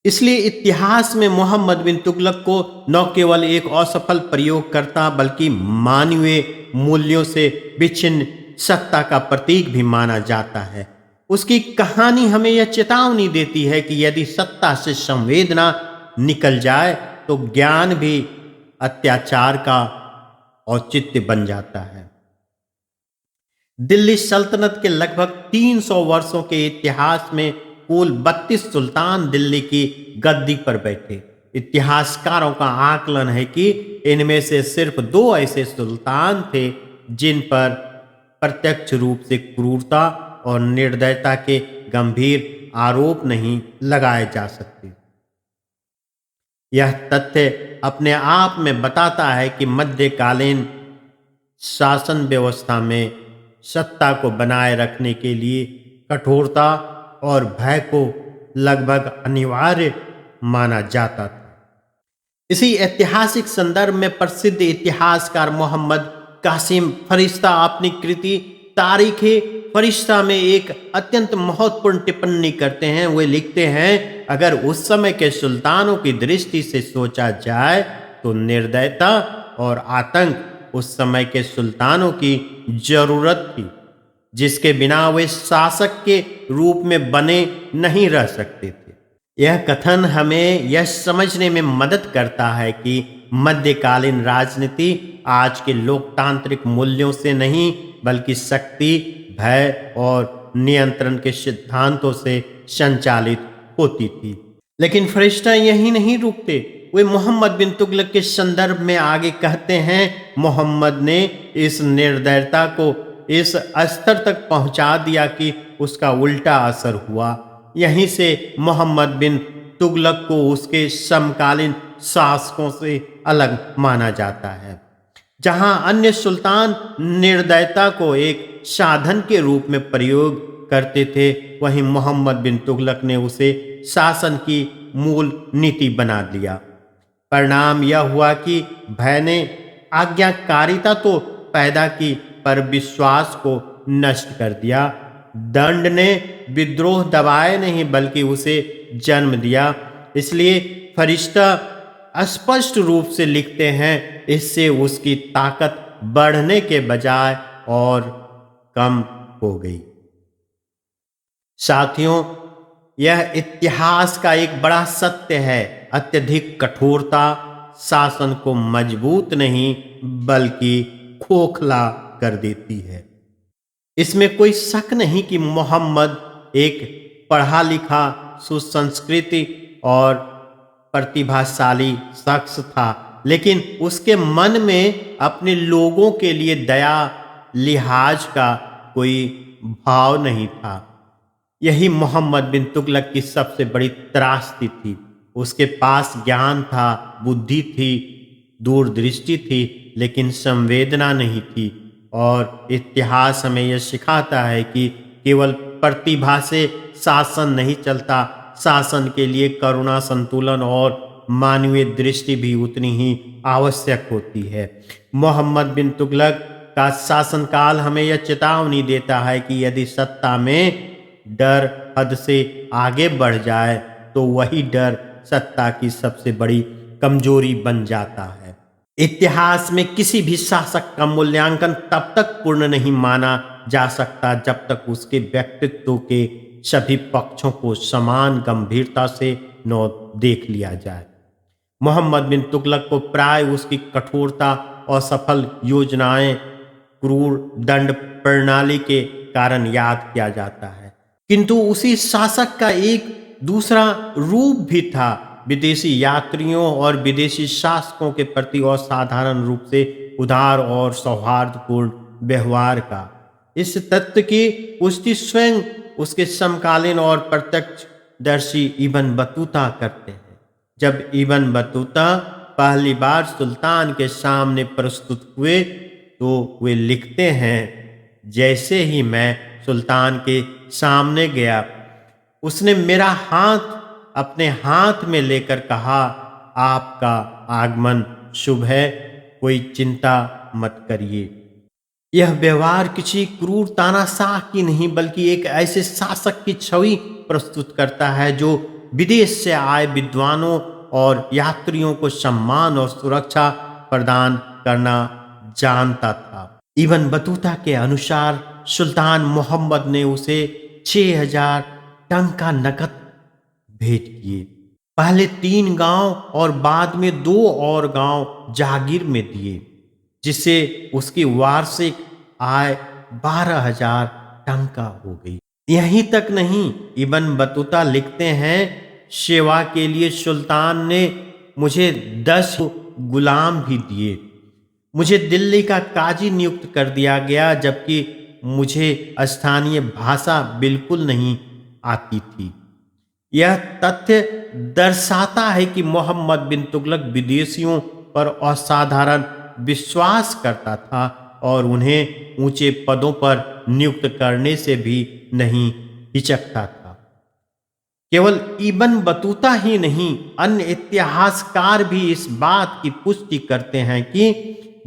इसलिए इतिहास में मोहम्मद बिन तुगलक को न केवल एक असफल प्रयोगकर्ता बल्कि मानवीय मूल्यों से विच्छिन्न सत्ता का प्रतीक भी माना जाता है। उसकी कहानी हमें यह चेतावनी देती है कि यदि सत्ता से संवेदना निकल जाए तो ज्ञान भी अत्याचार का औचित्य बन जाता है। दिल्ली सल्तनत के लगभग 300 वर्षों के इतिहास में कुल 32 सुल्तान दिल्ली की गद्दी पर बैठे। इतिहासकारों का आकलन है कि इनमें से सिर्फ 2 ऐसे सुल्तान थे जिन पर प्रत्यक्ष रूप से क्रूरता और निर्दयता के गंभीर आरोप नहीं लगाए जा सकते। यह तथ्य अपने आप में बताता है कि मध्यकालीन शासन व्यवस्था में सत्ता को बनाए रखने के लिए कठोरता और भय को लगभग अनिवार्य माना जाता था। इसी ऐतिहासिक संदर्भ में प्रसिद्ध इतिहासकार मोहम्मद कासिम फरिश्ता अपनी कृति तारीख फरिश्ता में एक अत्यंत महत्वपूर्ण टिप्पणी करते हैं। वे लिखते हैं, अगर उस समय के सुल्तानों की दृष्टि से सोचा जाए तो निर्दयता और आतंक उस समय के सुल्तानों की जरूरत थी, जिसके बिना वे शासक के रूप में बने नहीं रह सकते थे। यह कथन हमें यह समझने में मदद करता है कि मध्यकालीन राजनीति आज के लोकतांत्रिक मूल्यों से नहीं बल्कि शक्ति, भय और नियंत्रण के सिद्धांतों से संचालित होती थी। लेकिन फरिश्ता यही नहीं रुकते, वे मोहम्मद बिन तुगलक के संदर्भ में आगे कहते हैं, मोहम्मद ने इस निर्दयता को इस स्तर तक पहुंचा दिया कि उसका उल्टा असर हुआ। यहीं से मोहम्मद बिन तुगलक को उसके समकालीन शासकों से अलग माना जाता है। जहां अन्य सुल्तान निर्दयता को एक साधन के रूप में प्रयोग करते थे, वहीं मोहम्मद बिन तुगलक ने उसे शासन की मूल नीति बना दिया। परिणाम यह हुआ कि भय ने आज्ञाकारिता तो पैदा की पर विश्वास को नष्ट कर दिया। दंड ने विद्रोह दबाए नहीं बल्कि उसे जन्म दिया। इसलिए फरिश्ता स्पष्ट रूप से लिखते हैं, इससे उसकी ताकत बढ़ने के बजाय और कम हो गई। साथियों, यह इतिहास का एक बड़ा सत्य है। अत्यधिक कठोरता शासन को मजबूत नहीं बल्कि खोखला कर देती है। इसमें कोई शक नहीं कि मोहम्मद एक पढ़ा लिखा, सुसंस्कृति और प्रतिभाशाली शख्स था, लेकिन उसके मन में अपने लोगों के लिए दया लिहाज का कोई भाव नहीं था। यही मोहम्मद बिन तुगलक की सबसे बड़ी त्रासदी थी। उसके पास ज्ञान था, बुद्धि थी, दूरदृष्टि थी, लेकिन संवेदना नहीं थी। और इतिहास हमें यह सिखाता है कि केवल प्रतिभा से शासन नहीं चलता, शासन के लिए करुणा, संतुलन और मानवीय दृष्टि भी उतनी ही आवश्यक होती है। मोहम्मद बिन तुगलक का शासनकाल हमें यह चेतावनी देता है कि यदि सत्ता में डर हद से आगे बढ़ जाए तो वही डर सत्ता की सबसे बड़ी कमजोरी बन जाता है। इतिहास में किसी भी शासक का मूल्यांकन तब तक पूर्ण नहीं माना जा सकता जब तक उसके व्यक्तित्व के सभी पक्षों को समान गंभीरता से न देख लिया जाए। मोहम्मद बिन तुगलक को प्राय उसकी कठोरता और सफल योजनाएं, क्रूर दंड प्रणाली के कारण याद किया जाता है, किंतु उसी शासक का एक दूसरा रूप भी था, विदेशी यात्रियों और विदेशी शासकों के प्रति असाधारण रूप से उदार और सौहार्दपूर्ण व्यवहार का। इस तथ्य की पुष्टि स्वयं उसके समकालीन और प्रत्यक्षदर्शी इब्न बतूता करते हैं। जब इब्न बतूता पहली बार सुल्तान के सामने प्रस्तुत हुए तो वे लिखते हैं, जैसे ही मैं सुल्तान के सामने गया उसने मेरा हाथ अपने हाथ में लेकर कहा, आपका आगमन शुभ है, कोई चिंता मत करिए। यह व्यवहार किसी क्रूर तानाशाह की नहीं बल्कि एक ऐसे शासक की छवि प्रस्तुत करता है जो विदेश से आए विद्वानों और यात्रियों को सम्मान और सुरक्षा प्रदान करना जानता था। इब्न बतूता के अनुसार सुल्तान मोहम्मद ने उसे 6000 टंका नकद भेंट किए, पहले 3 गांव और बाद में 2 और गांव जागीर में दिए, जिससे उसकी वार्षिक आय 12,000 टंका हो गई। यहीं तक नहीं, इब्न बतूता लिखते हैं, सेवा के लिए सुल्तान ने मुझे 10 गुलाम भी दिए। मुझे दिल्ली का काजी नियुक्त कर दिया गया, जबकि मुझे स्थानीय भाषा बिल्कुल नहीं आती थी। यह तथ्य दर्शाता है कि मोहम्मद बिन तुगलक विदेशियों पर असाधारण विश्वास करता था और उन्हें ऊंचे पदों पर नियुक्त करने से भी नहीं हिचकता था। केवल इब्न बतूता ही नहीं, अन्य इतिहासकार भी इस बात की पुष्टि करते हैं कि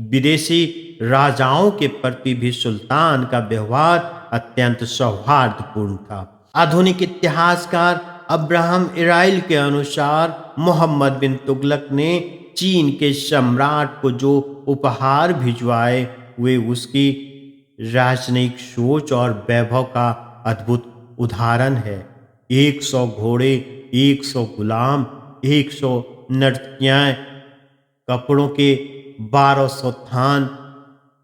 विदेशी राजाओं के प्रति भी सुल्तान का व्यवहार अत्यंत सौहार्दपूर्ण था। आधुनिक इतिहासकार अब्राहम इराइल के अनुसार मोहम्मद बिन तुगलक ने चीन के सम्राट को जो उपहार भिजवाए वे उसकी राजनयिक सोच और वैभव का अद्भुत उदाहरण है। 100 घोड़े, 100 गुलाम, 100 नर्तकियां, कपड़ों के 1200 थान,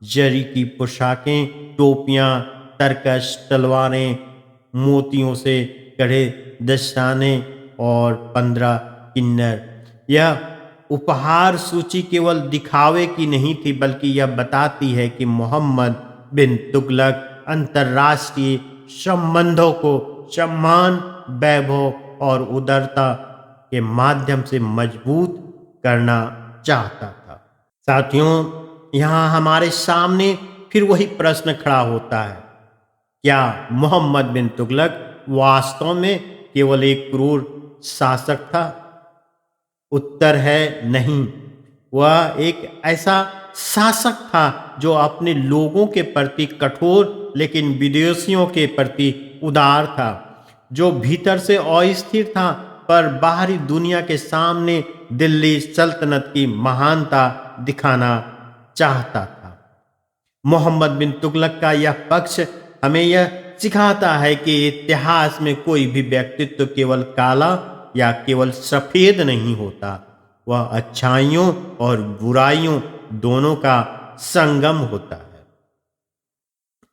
जरी की पोशाकें, टोपियां, तरकश तलवारें, मोतियों से कढ़े दस्ताने और 15 किन्नर। यह उपहार सूची केवल दिखावे की नहीं थी बल्कि यह बताती है कि मोहम्मद बिन तुगलक अंतर्राष्ट्रीय संबंधों को सम्मान, वैभव और उदारता के माध्यम से मजबूत करना चाहता था। साथियों, यहाँ हमारे सामने फिर वही प्रश्न खड़ा होता है, क्या मोहम्मद बिन तुगलक वास्तव में केवल एक क्रूर शासक था? उत्तर है नहीं। वह एक ऐसा शासक था जो अपने लोगों के प्रति कठोर लेकिन विदेशियों के प्रति उदार था, जो भीतर से अस्थिर था पर बाहरी दुनिया के सामने दिल्ली सल्तनत की महानता दिखाना चाहता था। मोहम्मद बिन तुगलक का यह पक्ष हमें यह सिखाता है कि इतिहास में कोई भी व्यक्तित्व केवल काला या केवल सफेद नहीं होता, वह अच्छाइयों और बुराइयों दोनों का संगम होता है।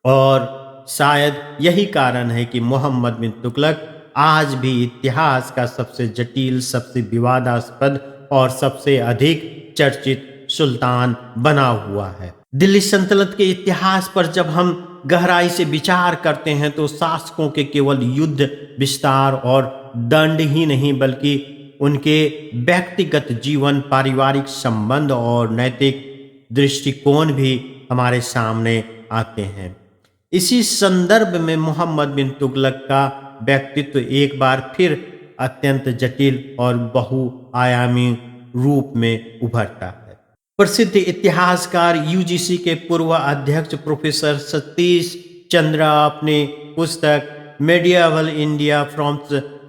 और शायद यही कारण है कि मोहम्मद बिन तुगलक आज भी इतिहास का सबसे जटिल, सबसे विवादास्पद और सबसे अधिक चर्चित सुल्तान बना हुआ है। दिल्ली सल्तनत के इतिहास पर जब हम गहराई से विचार करते हैं तो शासकों के केवल युद्ध, विस्तार और दंड ही नहीं बल्कि उनके व्यक्तिगत जीवन, पारिवारिक संबंध और नैतिक दृष्टिकोण भी हमारे सामने आते हैं। इसी संदर्भ में मोहम्मद बिन तुगलक का व्यक्तित्व एक बार फिर अत्यंत जटिल और बहुआयामी रूप में उभरता है। प्रसिद्ध इतिहासकार यूजीसी के पूर्व अध्यक्ष प्रोफेसर सतीश चंद्र अपनी पुस्तक मेडिएवल इंडिया फ्रॉम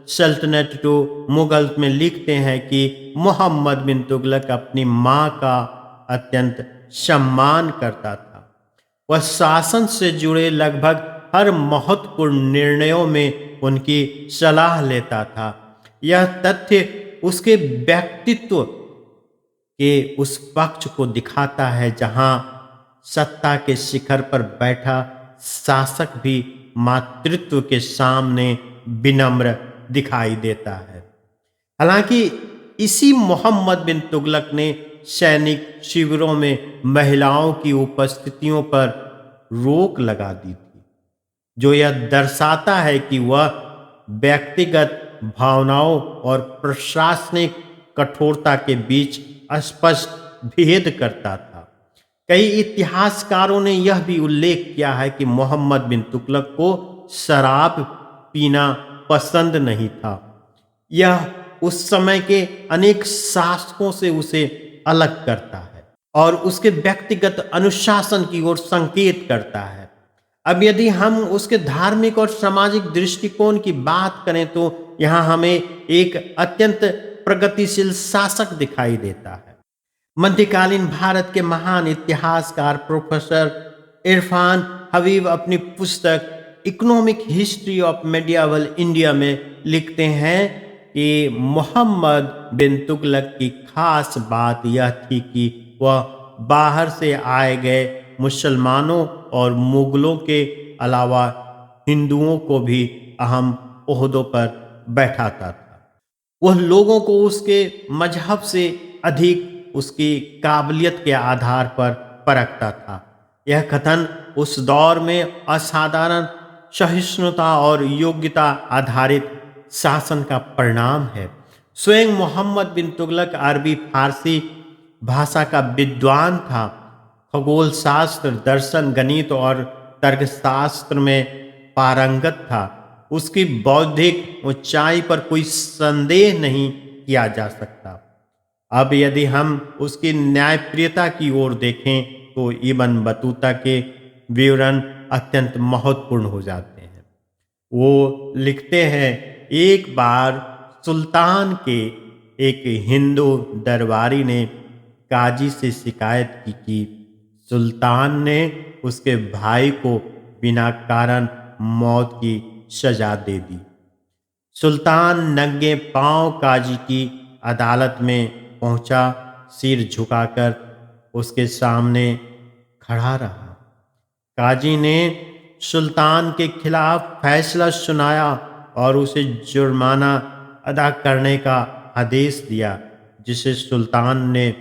सल्तनत टू मुगल्स में लिखते हैं कि मोहम्मद बिन तुगलक अपनी मां का अत्यंत सम्मान करता था। वह शासन से जुड़े लगभग हर महत्वपूर्ण निर्णयों में उनकी सलाह लेता था। यह तथ्य उसके व्यक्तित्व के उस पक्ष को दिखाता है जहां सत्ता के शिखर पर बैठा शासक भी मातृत्व के सामने विनम्र दिखाई देता है। हालांकि इसी मोहम्मद बिन तुगलक ने सैनिक शिविरों में महिलाओं की उपस्थितियों पर रोक लगा दी थी, जो यह दर्शाता है कि वह व्यक्तिगत भावनाओं और प्रशासनिक कठोरता के बीच स्पष्ट भेद करता था। कई इतिहासकारों ने यह भी उल्लेख किया है कि मोहम्मद बिन तुगलक को शराब पीना पसंद नहीं था। यह उस समय के अनेक शासकों से उसे अलग करता है और उसके व्यक्तिगत अनुशासन की ओर संकेत करता है। अब यदि हम उसके धार्मिक और सामाजिक दृष्टिकोण की बात करें तो यहाँ हमें एक अत्यंत प्रगतिशील शासक दिखाई देता है। मध्यकालीन भारत के महान इतिहासकार प्रोफेसर इरफान हबीब अपनी पुस्तक economic history of medieval India में लिखते हैं कि मोहम्मद बिन तुगलक की खास बात यह थी कि वह बाहर से आए गए मुसलमानों और मुगलों के अलावा हिंदुओं को भी अहम ओहदों पर बैठाता था। वह लोगों को उसके मजहब से अधिक उसकी काबिलियत के आधार पर परखता था। यह कथन उस दौर में असाधारण सहिष्णुता और योग्यता आधारित शासन का परिणाम है। स्वयं मोहम्मद बिन तुगलक अरबी फारसी भाषा का विद्वान था। खगोल शास्त्र, दर्शन, गणित और तर्कशास्त्र में पारंगत था। उसकी बौद्धिक ऊंचाई पर कोई संदेह नहीं किया जा सकता। अब यदि हम उसकी न्यायप्रियता की ओर देखें तो इब्न बतूता के विवरण अत्यंत महत्वपूर्ण हो जाते हैं। वो लिखते हैं, एक बार सुल्तान के एक हिंदू दरबारी ने काजी से शिकायत की कि सुल्तान ने उसके भाई को बिना कारण मौत की सजा दे दी। सुल्तान नंगे पांव काजी की अदालत में पहुंचा, सिर झुकाकर उसके सामने खड़ा रहा। काजी ने सुल्तान के खिलाफ फैसला सुनाया और उसे जुर्माना अदा करने का आदेश दिया, जिसे सुल्तान ने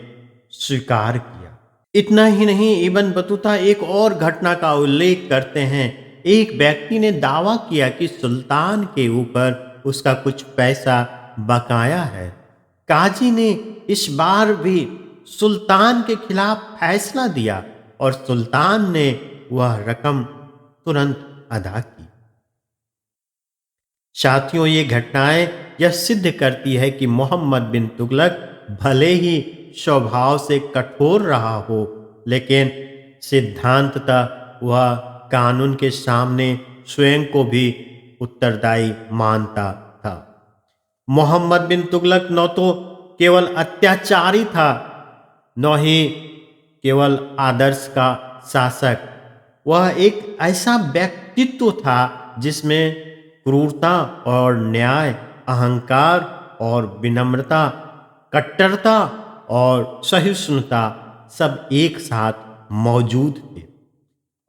स्वीकार किया। इतना ही नहीं, इब्न बतूता एक और घटना का उल्लेख करते हैं। एक व्यक्ति ने दावा किया कि सुल्तान के ऊपर उसका कुछ पैसा बकाया है। काजी ने इस बार भी सुल्तान के खिलाफ फैसला दिया और सुल्तान ने वह रकम तुरंत अदा की। साथियों, ये घटनाएं यह सिद्ध करती है कि मोहम्मद बिन तुगलक भले ही स्वभाव से कठोर रहा हो, लेकिन सिद्धांततः वह कानून के सामने स्वयं को भी उत्तरदायी मानता था। मोहम्मद बिन तुगलक न तो केवल अत्याचारी था, न ही केवल आदर्श का शासक। वह एक ऐसा व्यक्तित्व था जिसमें क्रूरता और न्याय, अहंकार और विनम्रता, कट्टरता और सहिष्णुता सब एक साथ मौजूद थे।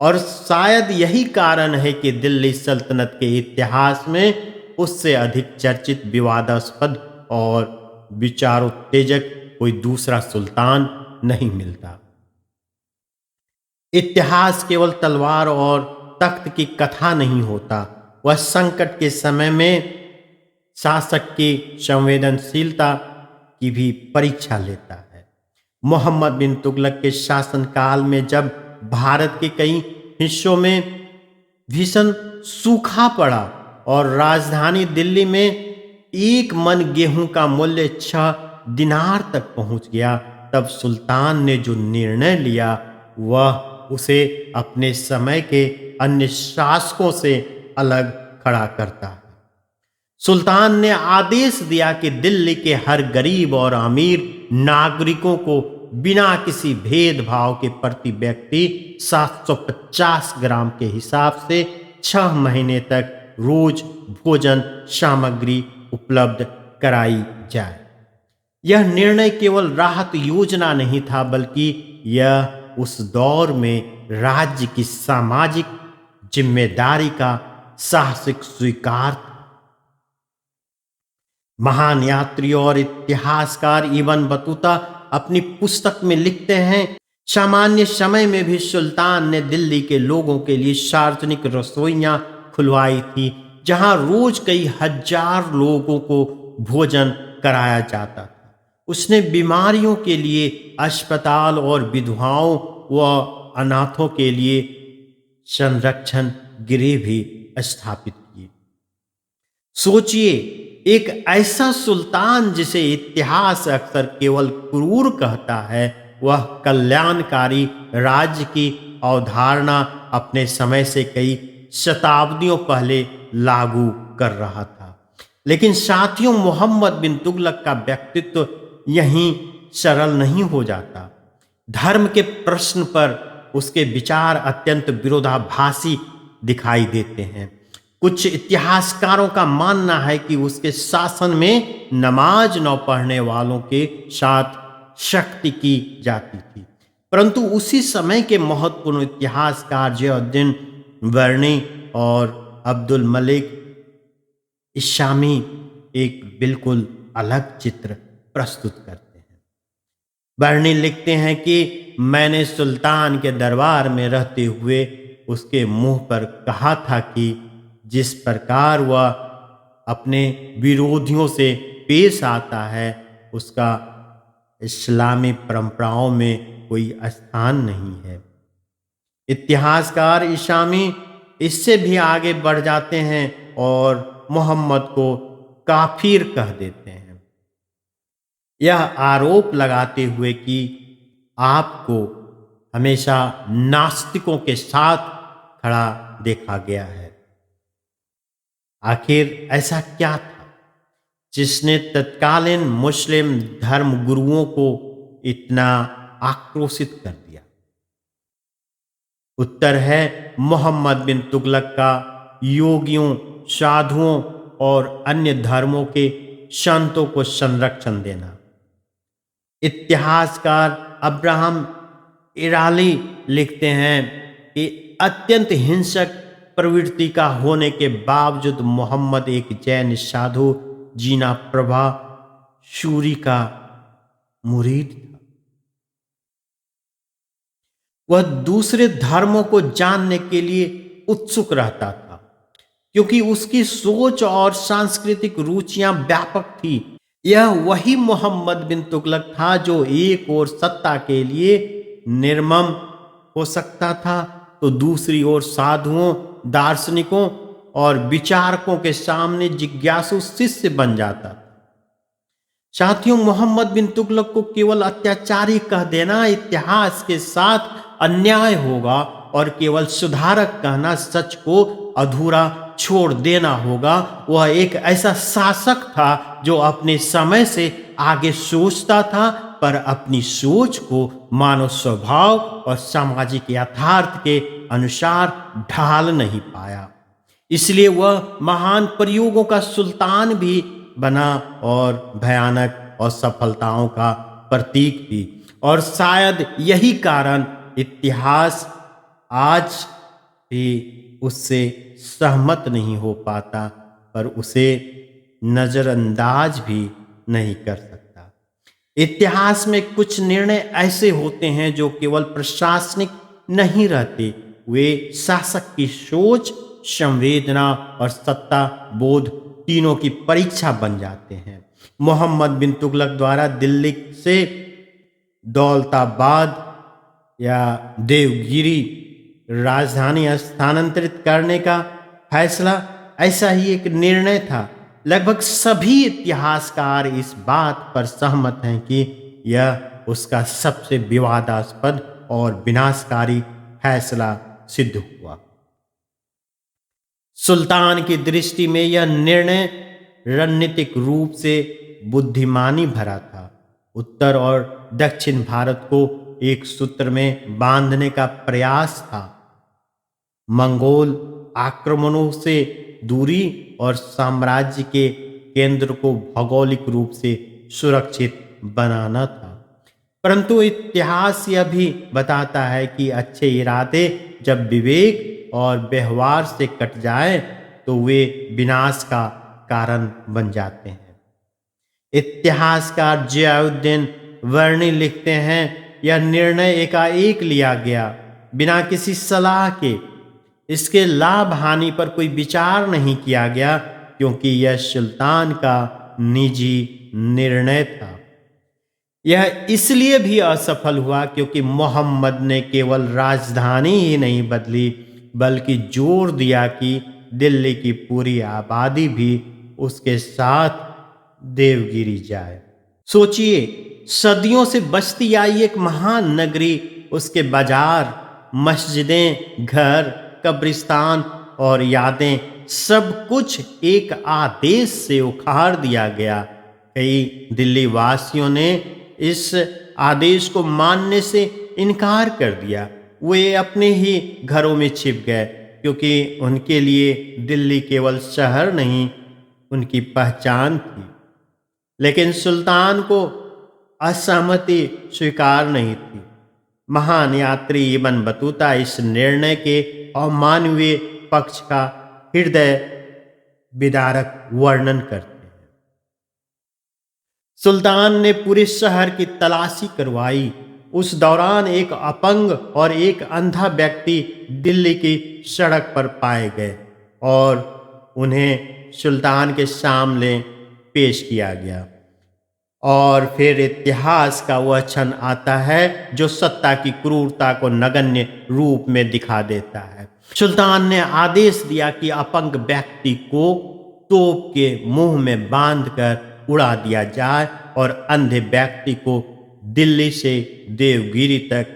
और शायद यही कारण है कि दिल्ली सल्तनत के इतिहास में उससे अधिक चर्चित, विवादास्पद और विचारोत्तेजक कोई दूसरा सुल्तान नहीं मिलता। इतिहास केवल तलवार और तख्त की कथा नहीं होता, वह संकट के समय में शासक की संवेदनशीलता की भी परीक्षा लेता है। मोहम्मद बिन तुगलक के शासनकाल में जब भारत के कई हिस्सों में भीषण सूखा पड़ा और राजधानी दिल्ली में एक मन गेहूं का मूल्य 6 दिनार तक पहुंच गया। तब सुल्तान ने जो निर्णय लिया वह उसे अपने समय के अन्य शासकों से अलग खड़ा करता है। सुल्तान ने आदेश दिया कि दिल्ली के हर गरीब और अमीर नागरिकों को बिना किसी भेदभाव के प्रति व्यक्ति 750 ग्राम के हिसाब से 6 महीने तक रोज भोजन सामग्री उपलब्ध कराई जाए। यह निर्णय केवल राहत योजना नहीं था, बल्कि यह उस दौर में राज्य की सामाजिक जिम्मेदारी का साहसिक स्वीकार था। महान यात्री और इतिहासकार इब्न बतूता अपनी पुस्तक में लिखते हैं, सामान्य समय में भी सुल्तान ने दिल्ली के लोगों के लिए सार्वजनिक रसोइयां खुलवाई थी, जहां रोज कई हजार लोगों को भोजन कराया जाता था। उसने बीमारियों के लिए अस्पताल और विधवाओं व अनाथों के लिए संरक्षण गृह भी स्थापित किए। सोचिए, एक ऐसा सुल्तान जिसे इतिहास अक्सर केवल क्रूर कहता है, वह कल्याणकारी राज्य की अवधारणा अपने समय से कई शताब्दियों पहले लागू कर रहा था। लेकिन साथियों, मोहम्मद बिन तुगलक का व्यक्तित्व यहीं सरल नहीं हो जाता। धर्म के प्रश्न पर उसके विचार अत्यंत विरोधाभासी दिखाई देते हैं। कुछ इतिहासकारों का मानना है कि उसके शासन में नमाज न पढ़ने वालों के साथ सख्ती की जाती थी, परंतु उसी समय के महत्वपूर्ण इतिहासकार जयउद्दीन वर्णी और अब्दुल मलिक इशामी एक बिल्कुल अलग चित्र प्रस्तुत करते हैं। वर्णी लिखते हैं कि मैंने सुल्तान के दरबार में रहते हुए उसके मुंह पर कहा था कि जिस प्रकार वह अपने विरोधियों से पेश आता है, उसका इस्लामी परंपराओं में कोई स्थान नहीं है। इतिहासकार इशामी इससे भी आगे बढ़ जाते हैं और मोहम्मद को काफिर कह देते हैं, यह आरोप लगाते हुए कि आपको हमेशा नास्तिकों के साथ खड़ा देखा गया है। आखिर ऐसा क्या था जिसने तत्कालीन मुस्लिम धर्म गुरुओं को इतना आक्रोशित कर दिया? उत्तर है मोहम्मद बिन तुगलक का योगियों, साधुओं और अन्य धर्मों के संतों को संरक्षण देना। इतिहासकार अब्राहम इराली लिखते हैं कि अत्यंत हिंसक प्रवृत्ति का होने के बावजूद मोहम्मद एक जैन साधु जीना प्रभा शूरी का मुरीद था। वह दूसरे धर्मों को जानने के लिए उत्सुक रहता था, क्योंकि उसकी सोच और सांस्कृतिक रुचियां व्यापक थी। यह वही मोहम्मद बिन तुगलक था जो एक ओर सत्ता के लिए निर्मम हो सकता था, तो दूसरी ओर साधुओं, दार्शनिकों और विचारकों के सामने जिज्ञासु शिष्य बन जाता था। साथियों, मोहम्मद बिन तुगलक को केवल अत्याचारी कह देना इतिहास के साथ अन्याय होगा और केवल सुधारक कहना सच को अधूरा छोड़ देना होगा। वह एक ऐसा शासक था जो अपने समय से आगे सोचता था, पर अपनी सोच को मानव स्वभाव और सामाजिक यथार्थ के अनुसार ढाल नहीं पाया। इसलिए वह महान प्रयोगों का सुल्तान भी बना और भयानक असफलताओं का प्रतीक भी। और शायद यही कारण इतिहास आज भी उससे सहमत नहीं हो पाता, पर उसे नजरअंदाज भी नहीं कर सकता। इतिहास में कुछ निर्णय ऐसे होते हैं जो केवल प्रशासनिक नहीं रहते, वे शासक की सोच, संवेदना और सत्ता बोध तीनों की परीक्षा बन जाते हैं। मोहम्मद बिन तुगलक द्वारा दिल्ली से दौलताबाद या देवगिरी राजधानी स्थानांतरित करने का फैसला ऐसा ही एक निर्णय था। लगभग सभी इतिहासकार इस बात पर सहमत हैं कि यह उसका सबसे विवादास्पद और विनाशकारी फैसला सिद्ध हुआ। सुल्तान की दृष्टि में यह निर्णय रणनीतिक रूप से बुद्धिमानी भरा था। उत्तर और दक्षिण भारत को एक सूत्र में बांधने का प्रयास था। मंगोल आक्रमणों से दूरी और साम्राज्य के केंद्र को भौगोलिक रूप से सुरक्षित बनाना था। परंतु इतिहास यह भी बताता है कि अच्छे इरादे जब विवेक और व्यवहार से कट जाए तो वे विनाश का कारण बन जाते हैं। इतिहासकार जियाउद्दीन वर्णी लिखते हैं, यह निर्णय एकाएक लिया गया, बिना किसी सलाह के। इसके लाभ हानि पर कोई विचार नहीं किया गया, क्योंकि यह सुल्तान का निजी निर्णय था। यह इसलिए भी असफल हुआ क्योंकि मोहम्मद ने केवल राजधानी ही नहीं बदली, बल्कि जोर दिया कि दिल्ली की पूरी आबादी भी उसके साथ देवगिरी जाए। सोचिए, सदियों से बसती आई एक महान नगरी, उसके बाजार, मस्जिदें, घर, कब्रिस्तान और यादें, सब कुछ एक आदेश से उखाड़ दिया गया। कई दिल्ली वासियों ने इस आदेश को मानने से इनकार कर दिया। वे अपने ही घरों में छिप गए, क्योंकि उनके लिए दिल्ली केवल शहर नहीं, उनकी पहचान थी। लेकिन सुल्तान को असहमति स्वीकार नहीं थी। महान यात्री इब्न बतूता इस निर्णय के अमानवीय पक्ष का हृदय विदारक वर्णन करते हैं। सुल्तान ने पूरे शहर की तलाशी करवाई। उस दौरान एक अपंग और एक अंधा व्यक्ति दिल्ली की सड़क पर पाए गए और उन्हें सुल्तान के सामने पेश किया गया। और फिर इतिहास का वह क्षण आता है जो सत्ता की क्रूरता को नगण्य रूप में दिखा देता है। सुल्तान ने आदेश दिया कि अपंग व्यक्ति को तोप के मुंह में बांधकर उड़ा दिया जाए और अंधे व्यक्ति को दिल्ली से देवगिरी तक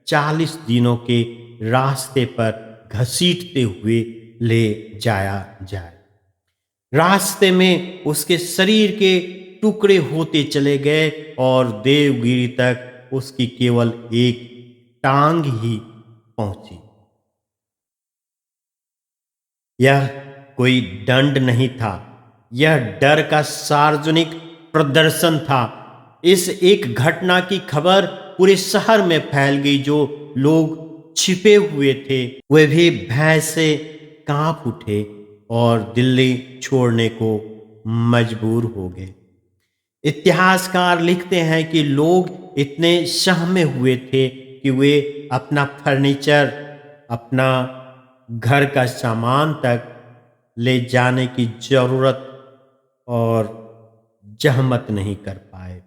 40 दिनों के रास्ते पर घसीटते हुए ले जाया जाए। रास्ते में उसके शरीर के टुकड़े होते चले गए और देवगिरी तक उसकी केवल एक टांग ही पहुंची। यह कोई दंड नहीं था, यह डर का सार्वजनिक प्रदर्शन था। इस एक घटना की खबर पूरे शहर में फैल गई। जो लोग छिपे हुए थे वे भी भय से कांप उठे और दिल्ली छोड़ने को मजबूर हो गए। इतिहासकार लिखते हैं कि लोग इतने सहमे हुए थे कि वे अपना फर्नीचर, अपना घर का सामान तक ले जाने की जरूरत और जहमत नहीं कर पाए।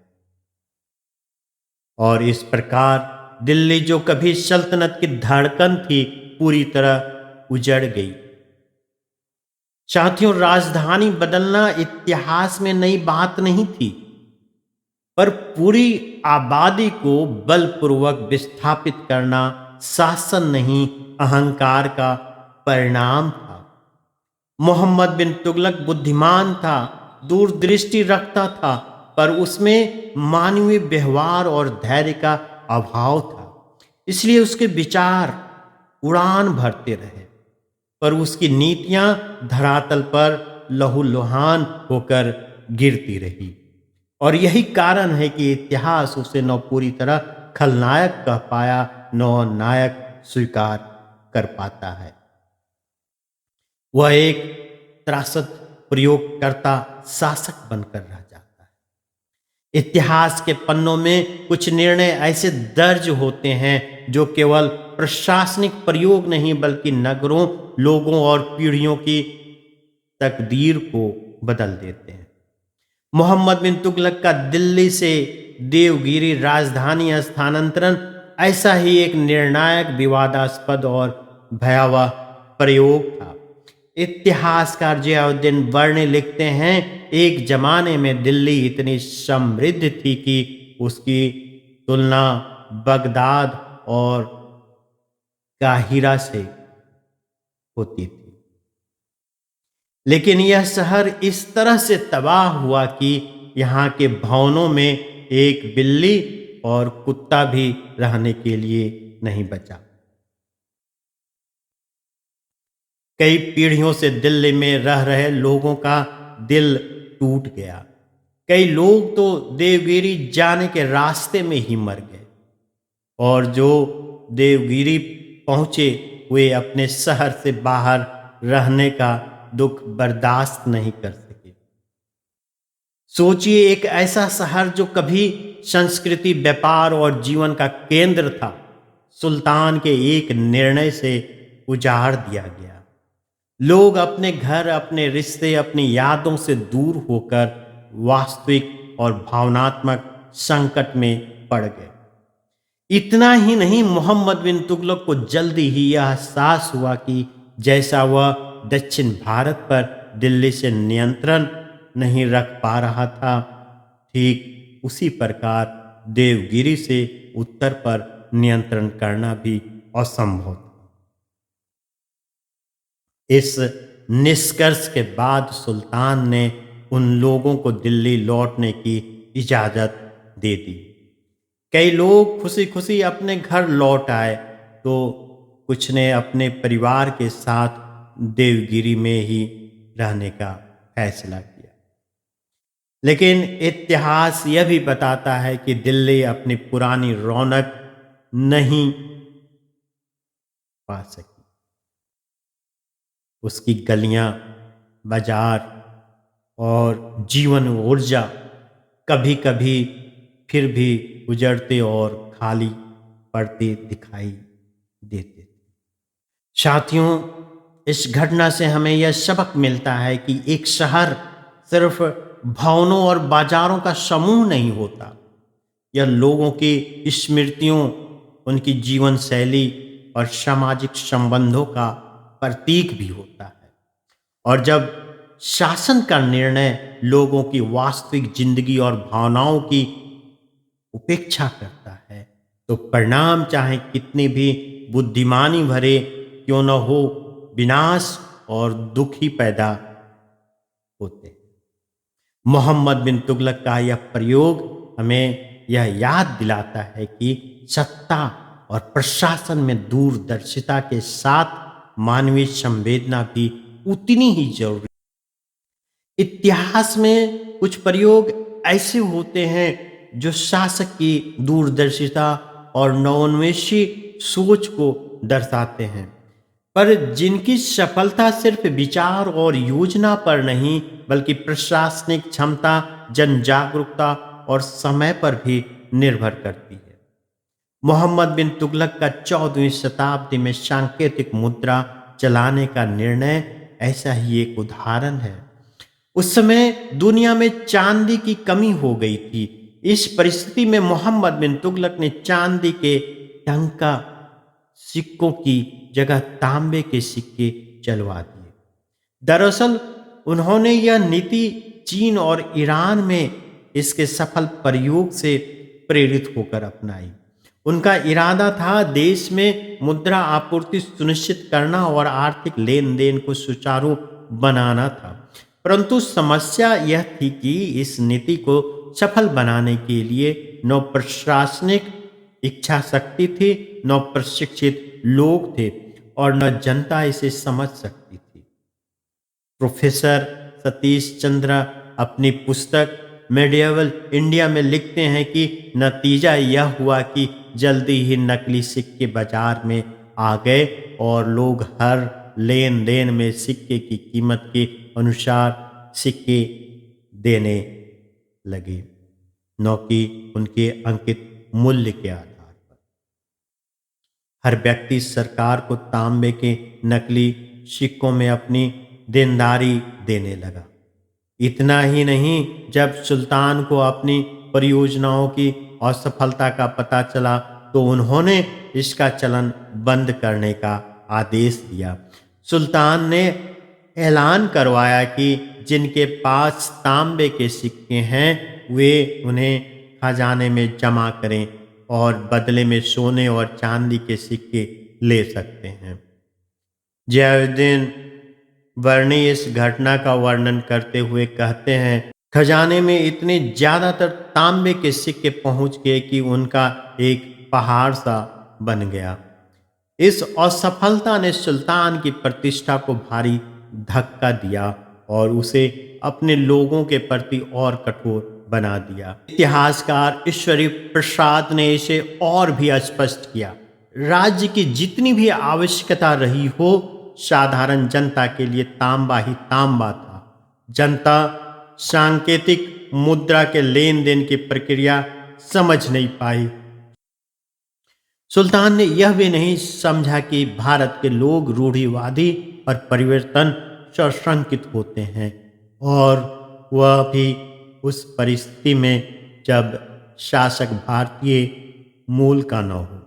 और इस प्रकार दिल्ली, जो कभी सल्तनत की धड़कन थी, पूरी तरह उजड़ गई। साथियों, राजधानी बदलना इतिहास में नई बात नहीं थी, पर पूरी आबादी को बलपूर्वक विस्थापित करना शासन नहीं, अहंकार का परिणाम था। मोहम्मद बिन तुगलक बुद्धिमान था, दूरदृष्टि रखता था, पर उसमें मानवीय व्यवहार और धैर्य का अभाव था। इसलिए उसके विचार उड़ान भरते रहे, पर उसकी नीतियां धरातल पर लहूलुहान होकर गिरती रही। और यही कारण है कि इतिहास उसे न पूरी तरह खलनायक कह पाया, न नायक स्वीकार कर पाता है। वह एक त्रासद प्रयोगकर्ता शासक बनकर रह जाता है। इतिहास के पन्नों में कुछ निर्णय ऐसे दर्ज होते हैं जो केवल प्रशासनिक प्रयोग नहीं, बल्कि नगरों, लोगों और पीढ़ियों की तकदीर को बदल देते हैं। मोहम्मद बिन तुगलक का दिल्ली से देवगिरी राजधानी स्थानांतरण ऐसा ही एक निर्णायक, विवादास्पद और भयावह प्रयोग था। इतिहासकार जियाउद्दीन वर्णी लिखते हैं, एक जमाने में दिल्ली इतनी समृद्ध थी कि उसकी तुलना बगदाद और काहिरा से होती थी। लेकिन यह शहर इस तरह से तबाह हुआ कि यहाँ के भवनों में एक बिल्ली और कुत्ता भी रहने के लिए नहीं बचा। कई पीढ़ियों से दिल्ली में रह रहे लोगों का दिल टूट गया। कई लोग तो देवगिरी जाने के रास्ते में ही मर गए, और जो देवगिरी पहुंचे वे अपने शहर से बाहर रहने का दुख बर्दाश्त नहीं कर सके। सोचिए, एक ऐसा शहर जो कभी संस्कृति, व्यापार और जीवन का केंद्र था, सुल्तान के एक निर्णय से उजाड़ दिया गया। लोग अपने घर, अपने रिश्ते, अपनी यादों से दूर होकर वास्तविक और भावनात्मक संकट में पड़ गए। इतना ही नहीं, मोहम्मद बिन तुगलक को जल्दी ही यह एहसास हुआ कि जैसा वह दक्षिण भारत पर दिल्ली से नियंत्रण नहीं रख पा रहा था, ठीक उसी प्रकार देवगिरी से उत्तर पर नियंत्रण करना भी असंभव था। इस निष्कर्ष के बाद सुल्तान ने उन लोगों को दिल्ली लौटने की इजाज़त दे दी। कई लोग खुशी खुशी अपने घर लौट आए, तो कुछ ने अपने परिवार के साथ देवगिरी में ही रहने का फैसला किया। लेकिन इतिहास यह भी बताता है कि दिल्ली अपनी पुरानी रौनक नहीं पा सकी। उसकी गलियां, बाजार और जीवन ऊर्जा कभी कभी फिर भी उजड़ते और खाली पड़ते दिखाई देते थे। साथियों, इस घटना से हमें यह सबक मिलता है कि एक शहर सिर्फ भवनों और बाजारों का समूह नहीं होता। यह लोगों की स्मृतियों, उनकी जीवन शैली और सामाजिक संबंधों का प्रतीक भी होता है। और जब शासन का निर्णय लोगों की वास्तविक जिंदगी और भावनाओं की उपेक्षा करता है, तो परिणाम चाहे कितने भी बुद्धिमानी भरे क्यों न हो, विनाश और दुख ही पैदा होते हैं। मोहम्मद बिन तुगलक का यह प्रयोग हमें यह याद दिलाता है कि सत्ता और प्रशासन में दूरदर्शिता के साथ मानवीय संवेदना भी उतनी ही जरूरी। इतिहास में कुछ प्रयोग ऐसे होते हैं जो शासक की दूरदर्शिता और नवोन्मेषी सोच को दर्शाते हैं, पर जिनकी सफलता सिर्फ विचार और योजना पर नहीं बल्कि प्रशासनिक क्षमता, जन जागरूकता और समय पर भी निर्भर करती है। मोहम्मद बिन तुगलक का 14वीं शताब्दी में सांकेतिक मुद्रा चलाने का निर्णय ऐसा ही एक उदाहरण है। उस समय दुनिया में चांदी की कमी हो गई थी। इस परिस्थिति में मोहम्मद बिन तुगलक ने चांदी के टंका सिक्कों की जगह तांबे के सिक्के चलवा दिए। दरअसल उन्होंने यह नीति चीन और ईरान में इसके सफल प्रयोग से प्रेरित होकर अपनाई। उनका इरादा था देश में मुद्रा आपूर्ति सुनिश्चित करना और आर्थिक लेन देन को सुचारू बनाना था। परंतु समस्या यह थी कि इस नीति को सफल बनाने के लिए न प्रशासनिक इच्छा शक्ति थी, न प्रशिक्षित लोग थे और न जनता इसे समझ सकती थी। प्रोफेसर सतीश चंद्र अपनी पुस्तक मेडिएवल इंडिया में लिखते हैं कि नतीजा यह हुआ कि जल्दी ही नकली सिक्के बाजार में आ गए और लोग हर लेन देन में सिक्के की कीमत के अनुसार सिक्के देने लगे, न कि उनके अंकित मूल्य के आधार पर। हर व्यक्ति सरकार को तांबे के नकली सिक्कों में अपनी देनदारी देने लगा। इतना ही नहीं, जब सुल्तान को अपनी परियोजनाओं की असफलता का पता चला तो उन्होंने इसका चलन बंद करने का आदेश दिया। सुल्तान ने ऐलान करवाया कि जिनके पास तांबे के सिक्के हैं वे उन्हें खजाने में जमा करें और बदले में सोने और चांदी के सिक्के ले सकते हैं। ज़ियाउद्दीन बर्नी इस घटना का वर्णन करते हुए कहते हैं, खजाने में इतने ज़्यादातर तांबे के सिक्के पहुंच गए कि उनका एक पहाड़ सा बन गया। इस असफलता ने सुल्तान की प्रतिष्ठा को भारी धक्का दिया और उसे अपने लोगों के प्रति और कठोर बना दिया। इतिहासकार ईश्वरी प्रसाद ने इसे और भी स्पष्ट किया। राज्य की जितनी भी आवश्यकता रही हो, साधारण जनता के लिए तांबा ही तांबा था। जनता सांकेतिक मुद्रा के लेन देन की प्रक्रिया समझ नहीं पाई। सुल्तान ने यह भी नहीं समझा कि भारत के लोग रूढ़िवादी और परिवर्तन सशंकित होते हैं, और वह भी उस परिस्थिति में जब शासक भारतीय मूल का न हो।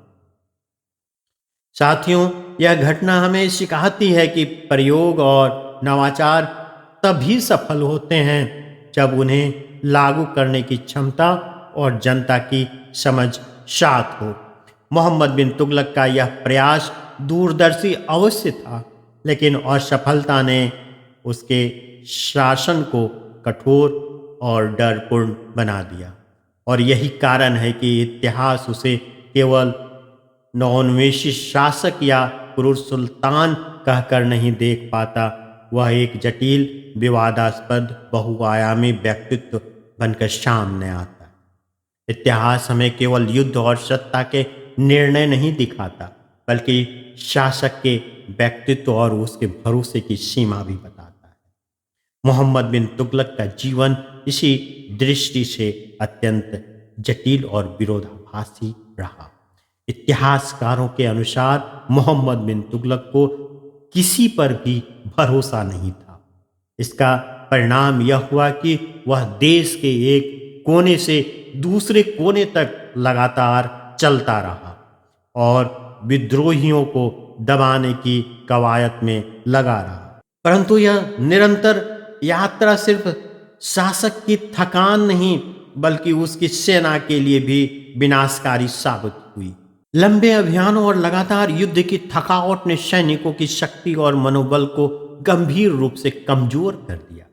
साथियों, यह घटना हमें सिखाती है कि प्रयोग और नवाचार तभी सफल होते हैं जब उन्हें लागू करने की क्षमता और जनता की समझ साथ हो। मोहम्मद बिन तुगलक का यह प्रयास दूरदर्शी अवश्य था, लेकिन असफलता ने उसके शासन को कठोर और डरपूर्ण बना दिया, और यही कारण है कि इतिहास उसे केवल नवोन्मेषी शासक या क्रूर सुल्तान कहकर नहीं देख पाता। वह एक जटिल, विवादास्पद, बहुआयामी व्यक्तित्व बनकर सामने आता है। इतिहास हमें केवल युद्ध और सत्ता के निर्णय नहीं दिखाता, बल्कि शासक के व्यक्तित्व और उसके भरोसे की सीमा भी बताता है। मोहम्मद बिन तुगलक का जीवन इसी दृष्टि से अत्यंत जटिल और विरोधाभासी रहा। इतिहासकारों के अनुसार मोहम्मद बिन तुगलक को किसी पर भी भरोसा नहीं था। इसका परिणाम यह हुआ कि वह देश के एक कोने से दूसरे कोने तक लगातार चलता रहा और विद्रोहियों को दबाने की कवायद में लगा रहा। परंतु यह निरंतर यात्रा सिर्फ शासक की थकान नहीं, बल्कि उसकी सेना के लिए भी विनाशकारी साबित हुई। लंबे अभियानों और लगातार युद्ध की थकावट ने सैनिकों की शक्ति और मनोबल को गंभीर रूप से कमजोर कर दिया।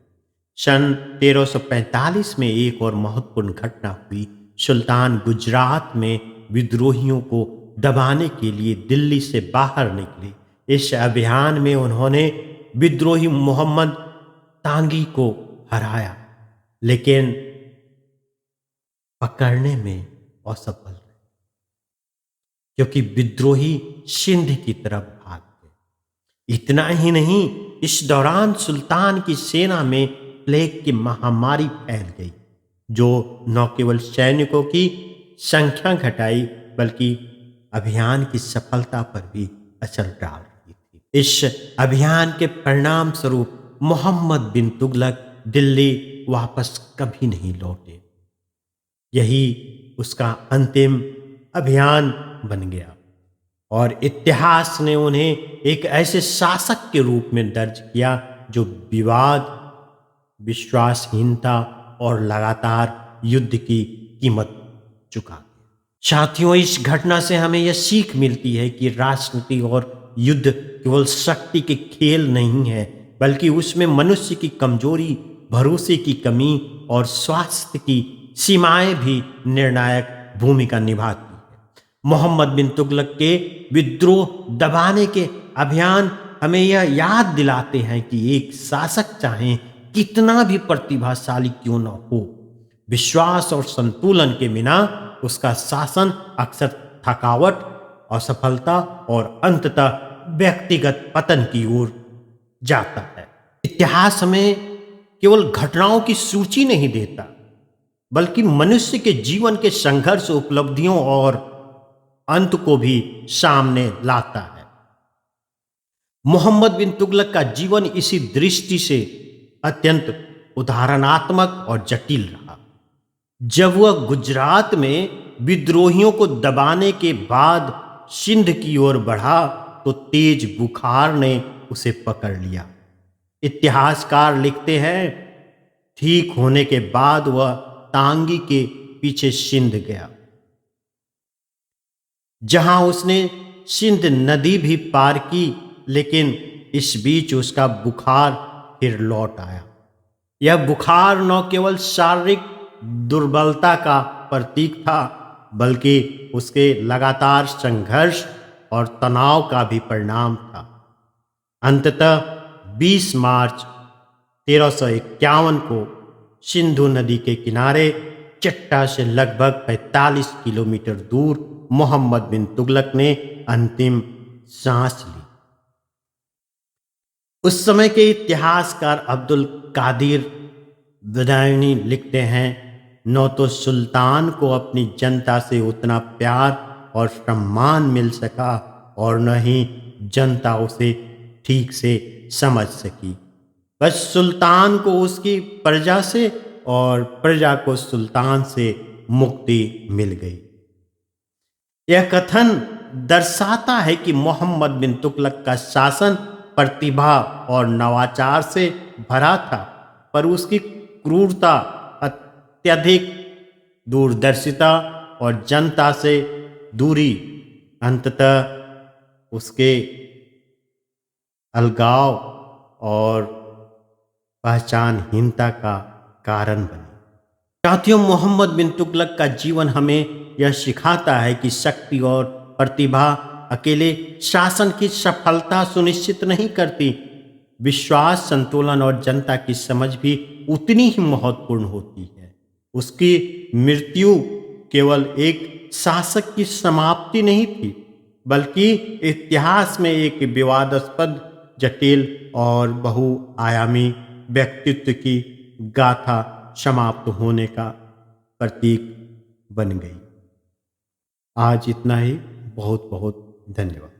सन 1345 में एक और महत्वपूर्ण घटना हुई। सुल्तान गुजरात में विद्रोहियों को दबाने के लिए दिल्ली से बाहर निकले। इस अभियान में उन्होंने विद्रोही मोहम्मद तांगी को हराया, लेकिन पकड़ने में असफल रहे, क्योंकि विद्रोही सिंध की तरफ भाग गए। इतना ही नहीं, इस दौरान सुल्तान की सेना में प्लेग की महामारी फैल गई, जो न केवल सैनिकों की संख्या घटाई, बल्कि अभियान की सफलता पर भी असर डाल रही थी। इस अभियान के परिणाम स्वरूप मोहम्मद बिन तुगलक दिल्ली वापस कभी नहीं लौटे। यही उसका अंतिम अभियान बन गया, और इतिहास ने उन्हें एक ऐसे शासक के रूप में दर्ज किया जो विवाद, विश्वासहीनता और लगातार युद्ध की कीमत चुका गया। साथियों, इस घटना से हमें यह सीख मिलती है कि राजनीति और युद्ध केवल शक्ति के खेल नहीं है, बल्कि उसमें मनुष्य की कमजोरी, भरोसे की कमी और स्वास्थ्य की सीमाएं भी निर्णायक भूमिका निभाती है। मोहम्मद बिन तुगलक के विद्रोह दबाने के अभियान हमें यह याद दिलाते हैं कि एक शासक चाहे कितना भी प्रतिभाशाली क्यों न हो, विश्वास और संतुलन के बिना उसका शासन अक्सर थकावट, असफलता और अंततः व्यक्तिगत पतन की ओर जाता है। इतिहास हमें केवल घटनाओं की सूची नहीं देता, बल्कि मनुष्य के जीवन के संघर्ष, उपलब्धियों और अंत को भी सामने लाता है। मोहम्मद बिन तुगलक का जीवन इसी दृष्टि से अत्यंत उदाहरणात्मक और जटिल रहा। जब वह गुजरात में विद्रोहियों को दबाने के बाद सिंध की ओर बढ़ा, तो तेज बुखार ने उसे पकड़ लिया। इतिहासकार लिखते हैं, ठीक होने के बाद वह तांगी के पीछे सिंध गया, जहां उसने सिंध नदी भी पार की, लेकिन इस बीच उसका बुखार फिर लौट आया। यह बुखार न केवल शारीरिक दुर्बलता का प्रतीक था, बल्कि उसके लगातार संघर्ष और तनाव का भी परिणाम था। अंततः 20 मार्च 1351 को सिंधु नदी के किनारे चट्टा से लगभग 45 किलोमीटर दूर मोहम्मद बिन तुगलक ने अंतिम सांस ली। उस समय के इतिहासकार अब्दुल कादिर बदायूनी लिखते हैं, न तो सुल्तान को अपनी जनता से उतना प्यार और सम्मान मिल सका और न ही जनता उसे ठीक से समझ सकी। बस सुल्तान को उसकी प्रजा से और प्रजा को सुल्तान से मुक्ति मिल गई। यह कथन दर्शाता है कि मोहम्मद बिन तुगलक का शासन प्रतिभा और नवाचार से भरा था, पर उसकी क्रूरता, अत्यधिक दूरदर्शिता और जनता से दूरी अंततः उसके अलगाव और पहचानहीनता का कारण बनी। साथियों, मोहम्मद बिन तुगलक का जीवन हमें यह सिखाता है कि शक्ति और प्रतिभा अकेले शासन की सफलता सुनिश्चित नहीं करती। विश्वास, संतुलन और जनता की समझ भी उतनी ही महत्वपूर्ण होती है। उसकी मृत्यु केवल एक शासक की समाप्ति नहीं थी, बल्कि इतिहास में एक विवादास्पद, जटिल और बहुआयामी व्यक्तित्व की गाथा समाप्त होने का प्रतीक बन गई। आज इतना ही। बहुत बहुत धन्यवाद।